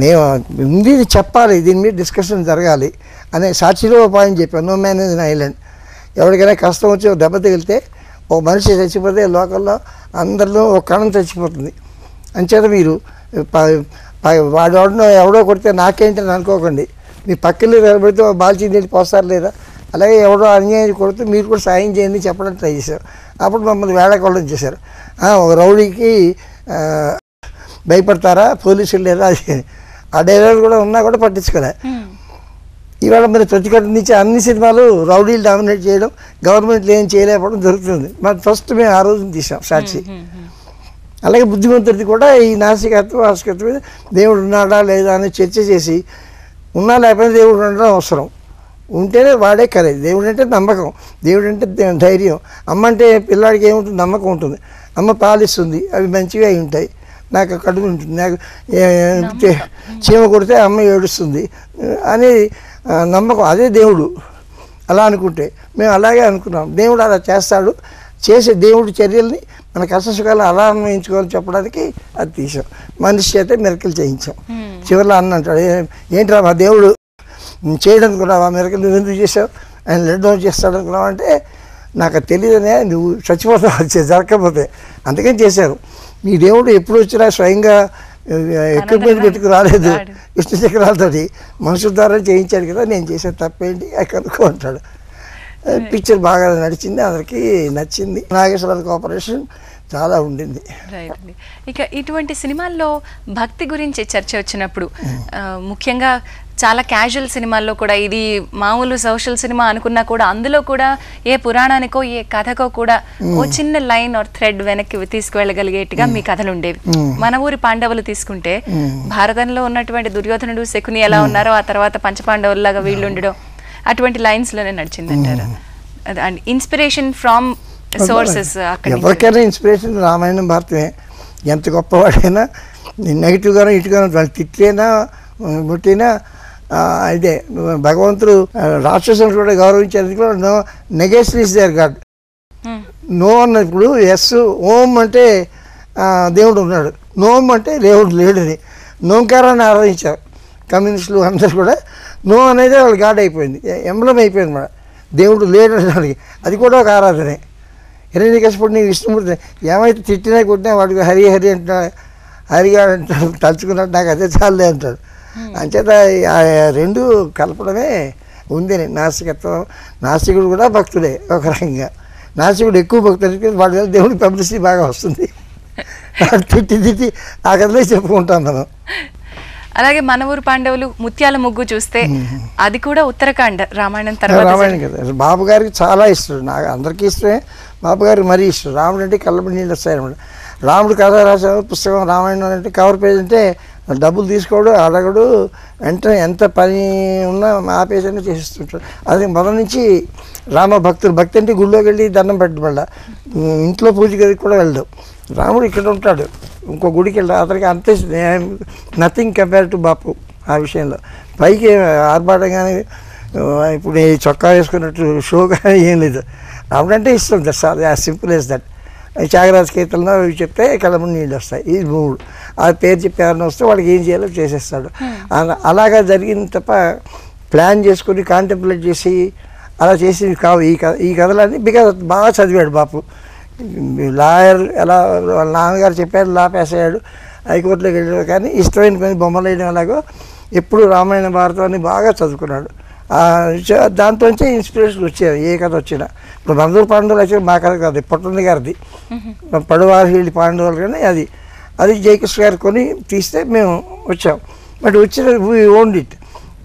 మేము ఉంది చెప్పాలి, దీని మీద డిస్కషన్ జరగాలి అనే సాక్షిలో పాయింట్ చెప్పాను. No man is an island. ఎవరికైనా కష్టం వచ్చి దెబ్బ తగిలితే ఒక మనిషి చచ్చిపోతే లోకల్లో అందరిలో ఒక కణం చచ్చిపోతుంది. అంచేత మీరు వాడు ఎవడో కొడితే నాకేంటని అనుకోకండి. మీ పక్కన నిలబడితే బాల్చి నీళ్ళు పోస్తారు లేదా, అలాగే ఎవడో అన్యాయం కొడితే మీరు కూడా సాయం చేయండి చెప్పడానికి ట్రై చేశారు. అప్పుడు మమ్మల్ని వేళకోవడం చేశారు. ఒక రౌడీకి భయపడతారా పోలీసులు లేదా, ఆ డైలాగ్ కూడా ఉన్నా కూడా పట్టించుకోలే. ఇవాళ మరి ప్రతిఘటన నుంచి అన్ని సినిమాలు రౌడీలు డామినేట్ చేయడం, గవర్నమెంట్లు ఏం చేయలేకపోవడం జరుగుతుంది. మరి ఫస్ట్ మేము ఆ రోజున తీసాం సాక్షి. అలాగే బుద్ధిమంతుడిది కూడా ఈ నాసికత్వం ఆస్తికత్వం మీద దేవుడు ఉన్నాడా లేదా అని చర్చ చేసి, ఉన్నా లేకపోతే దేవుడు ఉండడం అవసరం, ఉంటేనే వాడే కరేజ్. దేవుడు అంటే నమ్మకం, దేవుడు అంటే ధైర్యం. అమ్మ అంటే పిల్లాడికి ఏముంటుంది, నమ్మకం ఉంటుంది. అమ్మ పాలిస్తుంది, అవి మంచిగా ఉంటాయి. నాకు కడుపు ఉంటుంది, నాకు చీమ కొడితే అమ్మ ఏడుస్తుంది అని నమ్మకం, అదే దేవుడు. అలా అనుకుంటే మేము అలాగే అనుకున్నాం. దేవుడు అలా చేస్తాడు, చేసే దేవుడి చర్యల్ని మన కష్టసుఖాలు అలా అన్వయించుకోవాలని చెప్పడానికి అది తీసాం. మనిషి అయితే మెరకలు చేయించాం. చివరిలో అన్న అంటాడు, ఏంట్రా మా దేవుడు చేయడం అనుకున్నావా, మెరకలు నువ్వు ఎందుకు చేసావు, ఆయన లెడ్ డౌన్ చేస్తాడు అనుకున్నావు అంటే, నాకు తెలియదనే, నువ్వు చచ్చిపోతావు జరగకపోతే, అందుకని చేశారు. మీ దేవుడు ఎప్పుడు వచ్చినా స్వయంగా ఎక్విప్మెంట్ పెట్టుకు రాలేదు, ఇష్ట చక్రాలతోటి మనుషుల ద్వారా చేయించాడు కదా, నేను చేసే తప్పేంటి అది కనుక్కో అంటాడు. పిక్చర్ బాగా నడిచింది, అందరికీ నచ్చింది. నాగేశ్వరరావు కోఆపరేషన్ చాలా ఉండింది. ఇక ఇటువంటి సినిమాల్లో భక్తి గురించి చర్చ వచ్చినప్పుడు ముఖ్యంగా చాలా క్యాజువల్ సినిమాల్లో కూడా, ఇది మామూలు సోషల్ సినిమా అనుకున్నా కూడా అందులో కూడా ఏ పురాణానికో ఏ కథకో కూడా ఓ చిన్న లైన్ ఆర్ థ్రెడ్ వెనక్కి తీసుకువెళ్ళగలిగేట్టుగా మీ కథలు ఉండేవి. మన ఊరి పాండవులు తీసుకుంటే భారతంలో ఉన్నటువంటి దుర్యోధనుడు శకుని ఎలా ఉన్నారో ఆ తర్వాత పంచపాండవుల్లాగా వీళ్ళు ఉండడం అటువంటి లైన్స్ లోనే నడిచిందంటారు. And inspiration from sources. ఎవరికైనా ఇన్స్పిరేషన్ రామాయణం భారతమే. ఎంత గొప్పవాడైనా నెగిటివ్గానో ఇటుగానో వాళ్ళు తిట్టినా ముట్టినా ఇదే భగవంతుడు రాక్షసులు కూడా గౌరవించేది కూడా no negation is there God. No అన్నప్పుడు ఎస్ ఓం అంటే దేవుడు ఉన్నాడు, నోం అంటే దేవుడు లేడని నోంకారాన్ని ఆరాధించారు కమ్యూనిస్టులు అందరూ కూడా. నో అనేది వాళ్ళు గాడ్ అయిపోయింది, ఎంబ్లం అయిపోయింది మన దేవుడు లేడు దానికి. అది కూడా ఒక ఆరాధనే. హిరణ్యకశిపుడు నీకు విష్ణుమూర్తి ఏమైతే తిట్టినా కొట్టినా వాడికి హరి హరి అంటాడు, హరిగా అంటాడు, తలుచుకున్నాడు, నాకు అదే చాలే అంటాడు. అంచేత రెండు కలపడమే ఉంది. నాస్తికత్వం, నాస్తికుడు కూడా భక్తుడే ఒక రకంగా. నాస్తికుడు ఎక్కువ భక్తుడికి వాడి వల్ల దేవుడి పబ్లిసిటీ బాగా వస్తుంది. తిట్టి ఆ కథలే చెప్పుకుంటాం మనం. అలాగే మన ఊరు పాండవులు ముత్యాల ముగ్గు చూస్తే అది కూడా ఉత్తరాఖండ్ రామాయణం తర్వాత. రామాయణం కదా, బాబు గారికి చాలా ఇష్టం, నాకు అందరికీ ఇష్టమే, బాబు గారికి మరీ ఇష్టం. రాముడు అంటే కళ్ళబడి నీళ్ళు వస్తాయన్నమాట. రాముడు కథ రాసిన పుస్తకం రామాయణం అంటే కవర్ పేజ్ అంటే డబ్బులు తీసుకోవడం అడగడు, వెంటనే ఎంత పని ఉన్నా ఆపేసని చేస్తుంటాడు. అది మొదటి నుంచి రామ భక్తులు. భక్తి అంటే గుళ్ళోకి వెళ్ళి దండం పెట్టబడ్డ, ఇంట్లో పూజ గదికి కూడా వెళ్ళడు. రాముడు ఇక్కడ ఉంటాడు, ఇంకో గుడికి వెళ్ళాడు, అతనికి అంతే నథింగ్ కంపేర్ టు బాపు ఆ విషయంలో. పైకి ఆర్భాటం కానీ ఇప్పుడు ఈ చొక్కా వేసుకున్నట్టు షో కానీ ఏం లేదు. రాముడు అంటే ఇష్టం, that's all, as simple as that. Tyagaraja కీర్తనలో చెప్తే కళ్ళముందు నీళ్ళు వస్తాయి, ఈ మూడు. ఆ పేరు చెప్పి ఎవరైనా వస్తే వాడికి ఏం చేయాలో చేసేస్తాడు. అలాగా జరిగింది తప్ప ప్లాన్ చేసుకుని కాంటెంప్లేట్ చేసి అలా చేసి కావు ఈ కథలన్నీ. బికాజ్ బాగా చదివాడు బాపు, లాయర్, ఎలా వాళ్ళ నాన్నగారు చెప్పాడు, లా పాస్ అయ్యాడు, హైకోర్టులోకి వెళ్ళాడు. కానీ ఇష్టమైన పని బొమ్మలు వేయడం అలాగో ఎప్పుడు రామాయణ భారతాన్ని బాగా చదువుకున్నాడు. దాంట్లోంచే ఇన్స్పిరేషన్ వచ్చేది ఏ కథ వచ్చినా. ఇప్పుడు బంధువుల పాండవులు వచ్చి మా కథ కాదు, పొట్టంది గారిది పడువారి పాండవులు, కానీ అది జయకృష్ణ గారు కొని తీస్తే మేము వచ్చాం. బట్ వచ్చిన వీ ఓన్డ్ ఇట్.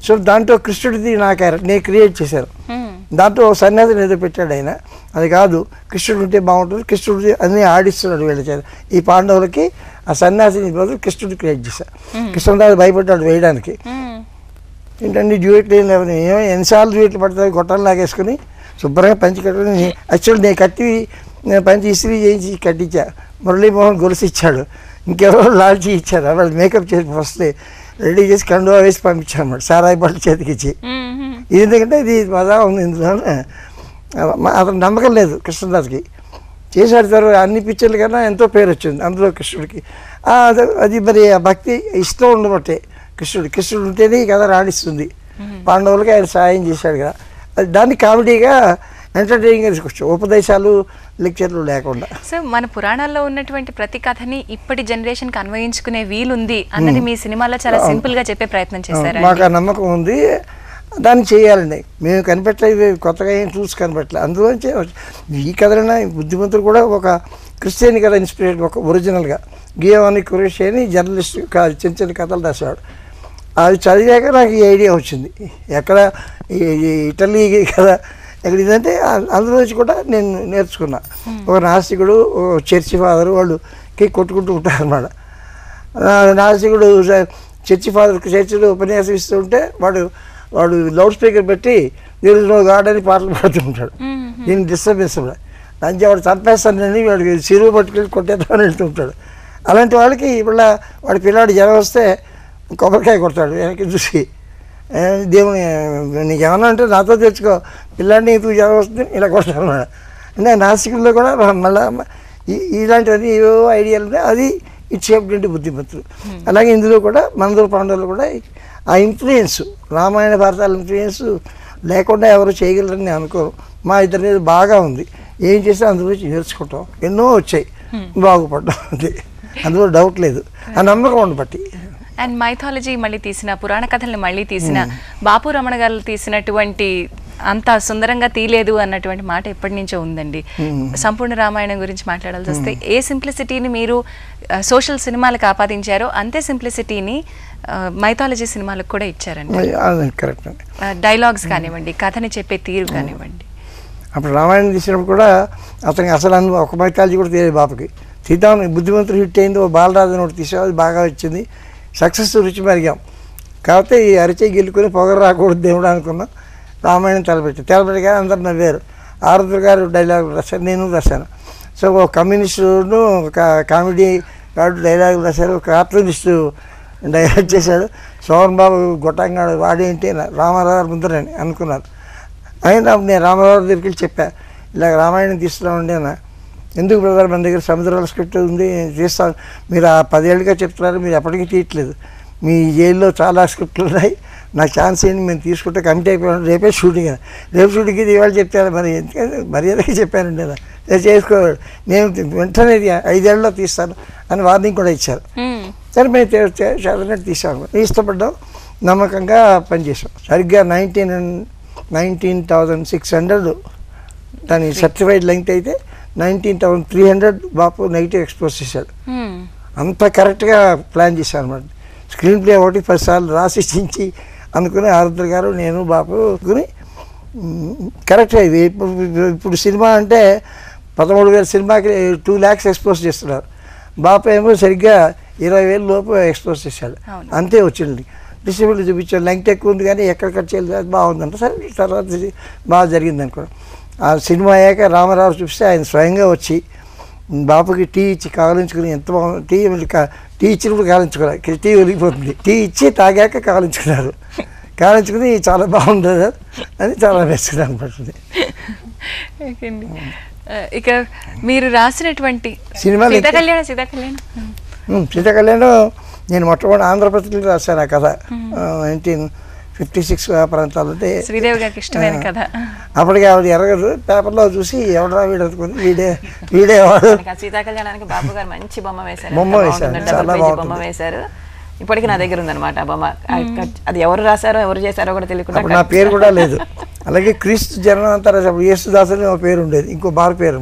సో దాంట్లో కృష్ణుడిది నా క్యారెక్టర్ నేను క్రియేట్ చేశాను. దాంట్లో సన్యాసిని ఏదో పెట్టాడు ఆయన, అది కాదు కృష్ణుడు ఉంటే బాగుంటుంది, కృష్ణుడి అన్నీ ఆడిస్తున్నాడు వీళ్ళ చేత. ఈ పాండవులకి ఆ సన్యాసిని బదులు కృష్ణుడు క్రియేట్ చేశాను. కృష్ణుడు భయపడ్డాడు వేయడానికి. ఏంటంటే డ్యూయెట్లు ఏం లేవని, ఎన్నిసార్లు డ్యూయెట్లు పడతాయి, గొట్టలు లాగేసుకుని శుభ్రంగా పంచి కట్టుకుని. యాక్చువల్ నేను కట్టి పంచి ఇస్త్రీ చేయించి కట్టించా. మురళీమోహన్ గొలుసు ఇచ్చాడు, ఇంకెవరో లాల్చి ఇచ్చారు. వాళ్ళు మేకప్ చేసి వస్తే రెడీ చేసి కండువా వేసి పంపించాను అన్నమాట, సారాయి బట్టలు చేతికిచ్చి. ఇది ఎందుకంటే ఇది మజా ఉంది ఇందులో. అతను నమ్మకం లేదు కృష్ణదాస్కి. చేశాడు తర్వాత అన్ని పిక్చర్ల కన్నా ఎంతో పేరు వచ్చింది అందులో కృష్ణుడికి. అది మరి ఆ భక్తి ఇష్టం ఉండబట్టే కృష్ణుడు ఉంటేనే ఈ కథ రాణిస్తుంది. పాండవులకి ఆయన సాయం చేశాడు కదా, అది దాన్ని కామెడీగా ఎంటర్టైనింగ్గా తీసుకొచ్చు, ఉపదేశాలు లెక్చర్లు లేకుండా. సో మన పురాణాల్లో ఉన్నటువంటి ప్రతి కథని ఇప్పటి జనరేషన్కి అన్వయించుకునే వీలుంది అన్నది మీ సినిమాలో చాలా సింపుల్గా చెప్పే ప్రయత్నం చేశారు. మాకు ఆ నమ్మకం ఉంది, దాన్ని చేయాలండి. మేము కనిపెట్టలేదు, కొత్తగా ఏం చూసి కనిపెట్టలేదు. అందులోంచే ఈ కథలైనా బుద్ధిమంతులు కూడా ఒక క్రిస్టియన్ కథ ఇన్స్పిరేట్, ఒక ఒరిజినల్గా గియోవాని కురేషి అని జర్నలిస్ట్ చిన్న చిన్న కథలు రాసేవాడు. అది చదివాక నాకు ఈ ఐడియా వచ్చింది. ఎక్కడ ఇటలీ కదా ఎక్కడ ఇదంటే అందులో నుంచి కూడా నేను నేర్చుకున్నా. ఒక నాస్తికుడు, చర్చి ఫాదరు, వాళ్ళుకి కొట్టుకుంటూ ఉంటారు అన్నమాట. నాస్తికుడు చర్చి ఫాదర్కి చర్చిలో ఉపన్యాసం ఇస్తూ ఉంటే వాడు లౌడ్ స్పీకర్ పెట్టి దేర్ ఇస్ నో గాడ్ అని పాటలు పాడుతూ ఉంటాడు. దీన్ని డిస్టర్బెన్స్ కూడా లంచ్ వాడు చంపేస్తానని వాడికి సిరువు పట్టుకెళ్ళి కొట్టేద్దామని వెళ్తూ ఉంటాడు. అలాంటి వాళ్ళకి ఇప్పుడు వాడి పిల్లాడు జ్వరం వస్తే కొబ్బరికాయ కొడతాడు వెనక్కి చూసి. దేవుని నీకేమన్నా అంటే నాతో తెచ్చుకో, పిల్లాడిని నీకు జ్వరం వస్తుంది ఇలా కొడతాను అన్నమాట. అంటే నాస్తికుల్లో కూడా మళ్ళీ ఇలాంటివన్నీ ఏవో ఐడియాలు ఉన్నాయి. అది ఇచ్చేటువంటి బుద్ధిమంతులు. అలాగే ఇందులో కూడా మందుల పాండవులు కూడా ఆ ఇన్ఫ్లుయెన్స్, రామాయణ భారతాల ఇన్ఫ్లుయెన్స్ లేకుండా ఎవరు చేయగలరని నేను అనుకోను. మా ఇద్దరి మీద బాగా ఉంది. ఏం చేస్తే అందులో నేర్చుకుంటాం, ఎన్నో వచ్చాయి, బాగుపడ్డాం. అది అందులో డౌట్ లేదు. ఆ నమ్మకం ఉండబట్టి. అండ్ మైథాలజీ మళ్ళీ తీసిన, పురాణ కథల్ని మళ్ళీ తీసిన, బాపు రమణ గారు తీసినటువంటి అంత సుందరంగా తీయలేదు అన్నటువంటి మాట ఎప్పటి నుంచో ఉందండి. సంపూర్ణ రామాయణం గురించి మాట్లాడాల్సి వస్తే ఏ సింప్లిసిటీని మీరు సోషల్ సినిమాలకు ఆపాదించారో అంతే సింప్లిసిటీని మైథాలజీ సినిమాలకు కూడా ఇచ్చారండి. కరెక్ట్ అండి. డైలాగ్స్ కానివ్వండి, కథని చెప్పే తీరు కానివ్వండి. అప్పుడు రామాయణం తీసినప్పుడు కూడా అతనికి అసలు ఒక మైథాలజీ కూడా తెలియదు బాపుకి. సీతారామ బుద్ధిమంతుడు హిట్ అయింది, ఓ బాలరాజు ఒకటి తీసావు, అది బాగా వచ్చింది, సక్సెస్ రుచి మరిగాం. కాకపోతే ఈ అరిచే గెలుకొని పొగరు రాకూడదు దేవుడు అనుకున్నాం. రామాయణం తెలపెట్టగా అందరు నవ్వారు. ఆరుద్ర గారు డైలాగులు రాశారు, నేను రాశాను. సో ఒక కమ్యూనిస్టును ఒక కామెడీ గాడు డైలాగులు రాశారు, ఒక కార్టూనిస్టు డైలాగ్ చేశాడు. సోమన్ బాబు గొట్టంగాడు వాడేంటి రామారావు గారు ముందరని అనుకున్నారు. అయినా నేను రామారావు దగ్గరికి వెళ్ళి చెప్పా, ఇలా రామాయణం తీస్తున్నామండి అన్న. ఎందుకు బ్రదర్, మన దగ్గర సముద్రాల స్క్రిప్ట్ ఉంది, తీస్తాను. మీరు ఆ 10 ఏళ్ళుగా చెప్తున్నారు, మీరు ఎప్పటికీ తీయట్లేదు. మీ జైల్లో చాలా స్క్రిప్ట్లు ఉన్నాయి, నాకు ఛాన్స్ ఏంటి, మేము తీసుకుంటే కమిటీ అయిపోయాను. రేపే షూటింగ్, రేపు షూటింగ్కి ఇది ఇవాళ చెప్తాను. మరి ఎందుకంటే మర్యాదకి చెప్పానండి అలా, చేసుకోవాలి, నేను వెంటనే 5 ఏళ్ళలో తీస్తాను అని వార్నింగ్ కూడా ఇచ్చారు. సరే మేము చదివినట్టు తీసాము, ఇష్టపడ్డాం, నమ్మకంగా పనిచేసాం. సరిగ్గా 19,600 దాని సర్టిఫైడ్ లెంగ్త్ అయితే 19,300 బాపు నెగిటివ్ ఎక్స్పోజ్ చేశాడు. అంత కరెక్ట్గా ప్లాన్ చేశాను అనమాట. స్క్రీన్ ప్లే 10 సార్లు రాసి చించి అనుకుని ఆరుద్ర గారు నేను బాపు అనుకుని కరెక్ట్గా ఇది. ఇప్పుడు సినిమా అంటే 13,000 సినిమాకి 2 lakhs ఎక్స్పోజ్ చేస్తున్నారు. బాపు ఏమో సరిగ్గా 20,000 లోపు ఎక్స్పోజ్ చేశాడు, అంతే వచ్చింది. డిస్ట్రిబ్యూటర్ చూపించాడు, లెంగ్త్ ఎక్కువ ఉంది కానీ ఎక్కడ కట్ చేయాలి, బాగుందంట. సరే తర్వాత బాగా జరిగింది అనుకో. ఆ సినిమా అయ్యాక రామారావు చూపిస్తే ఆయన స్వయంగా వచ్చి బాపుకి టీ ఇచ్చి కావలించుకుని, ఎంత బాగుంది టీ ఇచ్చినప్పుడు కావలించుకున్నారు, టీ ఒలిగిపోతుంది, టీ ఇచ్చి తాగాక కావలించుకున్నారు, కావలించుకుని చాలా బాగుంది అని చాలా వేసుకున్నాను పడుతుంది. ఇక మీరు రాసినటువంటి సినిమా సీతా కళ్యాణం నేను మొట్టమొదటి ఆంధ్రప్రదేశ్లో రాశాను ఆ కథ. 1956 ప్రాంతాలు అంటే శ్రీదేవి గారికి ఇష్టమైన కథ. అప్పటికి ఆవిడ ఎరగదు, పేపర్లో చూసి ఎవడరా వీడు అనుకుంది, వీడే వాడు. సీతా కళ్యాణానికి బాబు గారు మంచి బొమ్మ వేశారు, చాలా బొమ్మ వేశారు. ఇప్పటికీ నా దగ్గర ఉందన్నమాట ఆ బొమ్మ. అది ఎవరు రాశారో ఎవరు చేశారో కూడా తెలియకుండా, నా పేరు కూడా లేదు. అలాగే క్రీస్తు జన్మ అంతా రాసేప్పుడు యేసుదాసుని ఒక పేరు ఉండేది, ఇంకో బార్ పేరు.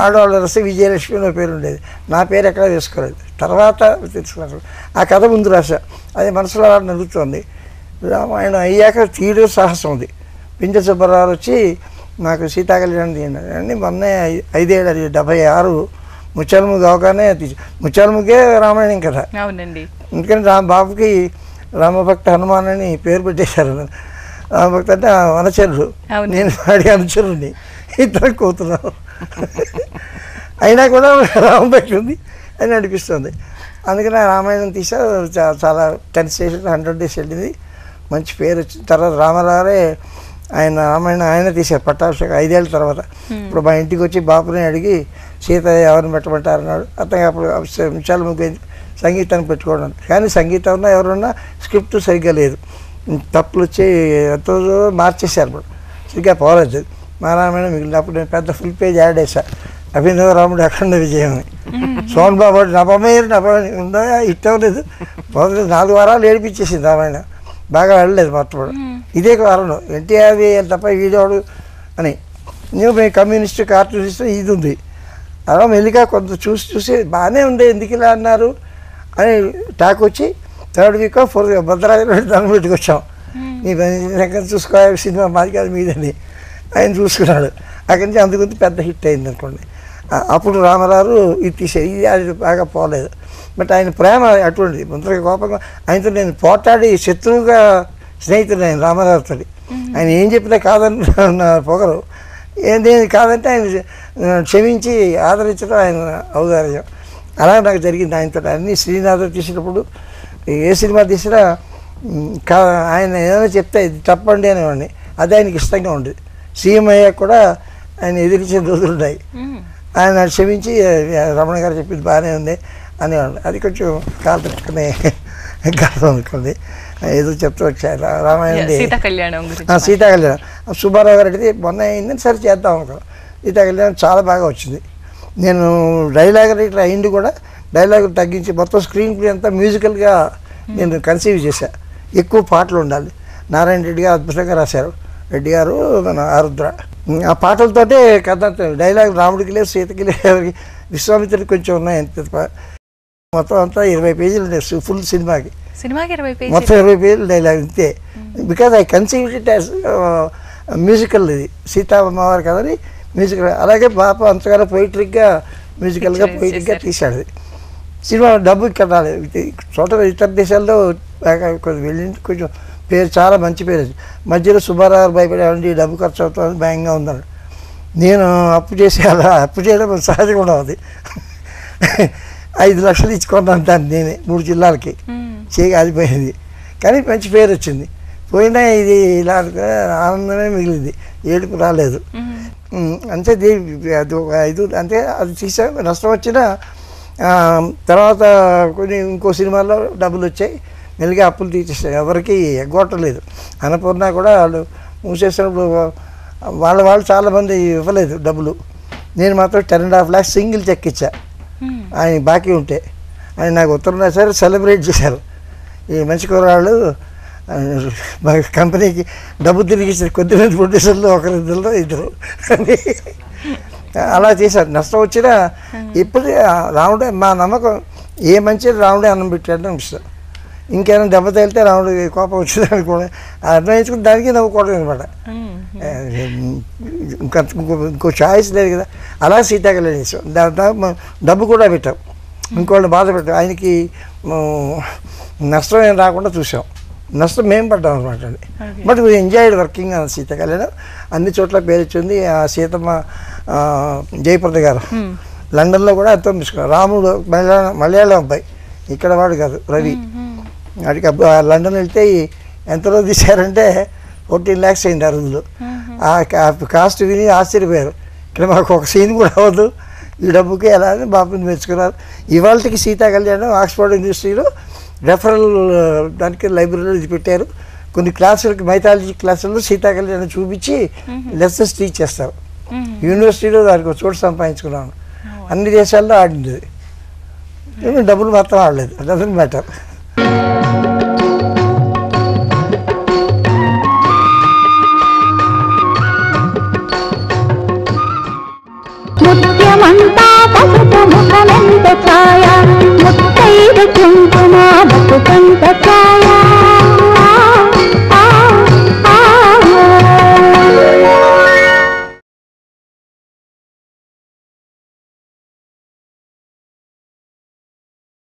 ఆడవాళ్ళు రాస్తే విజయలక్ష్మి అని పేరు ఉండేది, నా పేరు ఎక్కడ వేసుకోలేదు, తర్వాత తెలుసుకున్నారు. ఆ కథ ముందు రాశా, అది మనసులో నడుగుతుంది. రామాయణం అయ్యాక తీయడం సాహసం ఉంది. పింజ సుబ్బారావు వచ్చి నాకు సీతా కళ్యాణం తీయండి అని మొన్న 5/76 ముత్యాలముగ్గు అవగానే ముత్యాలముగ్గే రామాయణం కదా. అవునండి. ఎందుకంటే బాబుకి రామభక్త హనుమాన్ అని పేరు పెట్టేశారు. రామభక్త అంటే అనుచరుడు, నేను వాడి అనుచరుడిని, ఇద్దరు కూతురు. అయినా కూడా రామభక్తి ఉంది అని అనిపిస్తుంది. అందుకని రామాయణం తీసా. చాలా 10 స్టేషన్లు 100 days వెళ్ళింది, మంచి పేరు వచ్చింది. తర్వాత రామారావే ఆయన రామాయణం ఆయన తీశారు పట్టాభిషేకం 5 ఏళ్ళ తర్వాత. ఇప్పుడు మా ఇంటికి వచ్చి బాపుని అడిగి సీత ఎవరిని పెట్టమంటారన్నాడు. అతను అప్పుడు చాలా ముగ్గు సంగీతాన్ని పెట్టుకోవడం, కానీ సంగీతంలో ఎవరున్నా స్క్రిప్ట్ సరిగ్గా లేదు, తప్పులు వచ్చి ఎంతో మార్చేశారు. ఇప్పుడు సరిగ్గా పోలేదు. మా రామాయణం మిగిలినప్పుడు నేను పెద్ద ఫుల్ పేజ్ యాడ్ వేసా, అభినవ రాముడు అఖండ విజయం అని. సోన్ బాబు నభమేరు ఉందా హిట్ అవ్వలేదు, 4 వారాలు ఏడిపించేసింది రామాయణం, బాగా వెళ్ళలేదు మొత్తం. ఇదే కారణం, ఎన్టీఆర్ తప్ప వీడోడు అని. నువ్వు మీ కమ్యూనిస్ట్ కార్టూనిస్ట్ ఇది ఉంది, అలా మెల్లిగా కొంత చూసి బాగానే ఉంది, ఎందుకు ఇలా అన్నారు అని టాక్ వచ్చి 3rd week 4th week Bhadradri దాని పెట్టుకు వచ్చాం. నీ దగ్గర చూసుకోవాలి, సినిమా మాది కాదు మీదని ఆయన చూసుకున్నాడు. అక్కడి నుంచి అందుకుంది పెద్ద హిట్ అయింది అనుకోండి. అప్పుడు రామారావు ఇది తీసేది, ఇది అది బాగా పోలేదు. బట్ ఆయన ప్రేమ అటువంటిది, ముందరగా కోపంగా ఆయనతో నేను పోటాడి శత్రువుగా స్నేహితుడు ఆయన రామారావుతో. ఆయన ఏం చెప్పినా కాదని పొగరు, నేను కాదంటే ఆయన క్షమించి ఆదరించడం ఆయన ఔదార్యం. అలా నాకు జరిగింది ఆయనతో. అన్నీ శ్రీనాథ్ తీసినప్పుడు ఏ సినిమా తీసినా ఆయన ఏదైనా చెప్తే ఇది తప్పండి అనేవాడిని, అది ఆయనకి ఇష్టంగా ఉండేది. సీఎం అయ్యాక కూడా ఆయన ఎదిరించిన రోజులు ఉన్నాయి. ఆయన క్షమించి రమణ గారు చెప్పింది బాగానే ఉంది అనేవాడు. అది కొంచెం కాలు పెట్టుకునే కాలం అనుకోండి, ఏదో చెప్తూ వచ్చారు రామాయణం సీతా కళ్యాణం సీతా కళ్యాణం సుబ్బారావు గారు అడిగితే మొన్న అయిందని సరే చేద్దాం అనుకున్నాం. సీతా కళ్యాణం చాలా బాగా వచ్చింది. నేను డైలాగ్ రైటర్ అయింది కూడా డైలాగ్ తగ్గించి మొత్తం స్క్రీన్ ప్లే అంతా మ్యూజికల్గా నేను కన్సీవ్ చేశాను. ఎక్కువ పాటలు ఉండాలి. నారాయణ రెడ్డి గారు అద్భుతంగా రాశారు, రెడ్డి గారు మన ఆరుద్ర. ఆ పాటలతోటే కథ డైలాగ్ రాముడికి లేదు, సీతకి లేదు, విశ్వామిత్రుడికి కొంచెం ఉన్నాయి. అంత మొత్తం అంతా 20 పేజీలు ఉన్నాయి ఫుల్ సినిమాకి. మొత్తం 20 పేజీలు డైలాగ్ ఇంతే. Because I conceive it as musical. ఇది సీతామ్మవారు కదని మ్యూజికల్. అలాగే పాప అంతగానో పొయిట్రిక్గా పొయిట్రిక్గా తీశాడు. సినిమా డబ్బు ఇక్కడ రాలేదు. చోట ఇతర దేశాల్లో కొంచెం వెళ్ళింది, కొంచెం పేరు చాలా మంచి పేరు. మధ్యలో సుబ్బారావు భయపడేవాడి డబ్బు ఖర్చు అవుతుంది భయంగా ఉందన్నాడు. నేను అప్పు చేసి అలా అప్పు చేయడం సహజంగా ఉంది. 5 లక్షలు ఇచ్చుకున్నాను దాన్ని నేనే 3 జిల్లాలకి. చేయి ఆగిపోయింది, కానీ మంచి పేరు వచ్చింది. పోయినా ఇది ఇలా ఆనందమే మిగిలింది, ఏడుపు రాలేదు. అంతే అది 5 అంతే. అది తీసా, నష్టం వచ్చినా తర్వాత ఇంకో సినిమాల్లో డబ్బులు వచ్చాయి. మెల్లిగా అప్పులు తీసేసాయి, ఎవరికి ఎగ్గొట్టలేదు. అన్నపూర్ణ కూడా వాళ్ళు మూసేసినప్పుడు వాళ్ళు చాలామంది ఇవ్వలేదు డబ్బులు. నేను మాత్రం 10.5 lakhs సింగిల్ చెక్ ఇచ్చా ఆయన బాకీ ఉంటే. ఆయన నాకు ఉత్తరం రాశారు, సెలబ్రేట్ చేశారు. ఈ మంచి కుర్రాళ్ళు మా కంపెనీకి డబ్బు తిరిగి ఇచ్చారు. కొద్దిమంది ప్రొడ్యూసర్లు, ఒకరిద్దరు 2 అలా చేశారు. నష్టం వచ్చినా ఇప్పుడు రాముడే మా నమ్మకం. ఏ మంచి రాముడే అన్నం పెట్టాడని అనిపిస్తుంది. ఇంకేమైనా దెబ్బ తగిలితే రాముడు కోపం వచ్చింది అనుకోండి, అర్థయించుకుని దానికి నవ్వుకోవడం అనమాట. ఇంకో ఛాయిస్ లేదు కదా. అలా సీతాకళ్యాణం చేసాం. దాని డబ్బు కూడా పెట్టాం, ఇంకోళ్ళని బాధ పెట్టాం. ఆయనకి నష్టం ఏం రాకుండా చూసాం. నష్టం మేము పడ్డాం అనమాట అండి. But we enjoyed working on Seethakalyanam. అన్ని చోట్ల పేరు వచ్చింది. ఆ సీతమ్మ జయప్రద గారు లండన్లో కూడా ఎంతో మిస్కున్నారు. రాముడు మలయాళం అబ్బాయి, ఇక్కడ వాడు కాదు, రవి. వాడికి లండన్ వెళ్తే ఎంతలో తీశారంటే 14 lakhs అయింది ఆ రోజులో. ఆ కాస్ట్ విని ఆశ్చర్యపోయారు. ఇక్కడ మాకు ఒక సీన్ కూడా అవ్వదు ఈ డబ్బుకి, ఎలా అని బాబుని మెచ్చుకున్నారు. ఇవాళకి సీతా కళ్యాణం ఆక్స్ఫర్డ్ యూనివర్సిటీలో రెఫరల్ దానికి లైబ్రరీలో ఇది పెట్టారు. కొన్ని క్లాసులకి మైథాలజీ క్లాసుల్లో సీతా కళ్యాణం చూపించి లెసన్స్ టీచ్ చేస్తారు. యూనివర్సిటీలో దానికి చోటు సంపాదించుకున్నాను. అన్ని దేశాల్లో ఆడింది. డబ్బులు మాత్రం ఆడలేదు, డజంట్ మ్యాటర్. ముత్యమంతా పసుపు ముఖమెంత ఛాయ, ముత్తైదు కుంకుమ బతుకంత ఛాయ.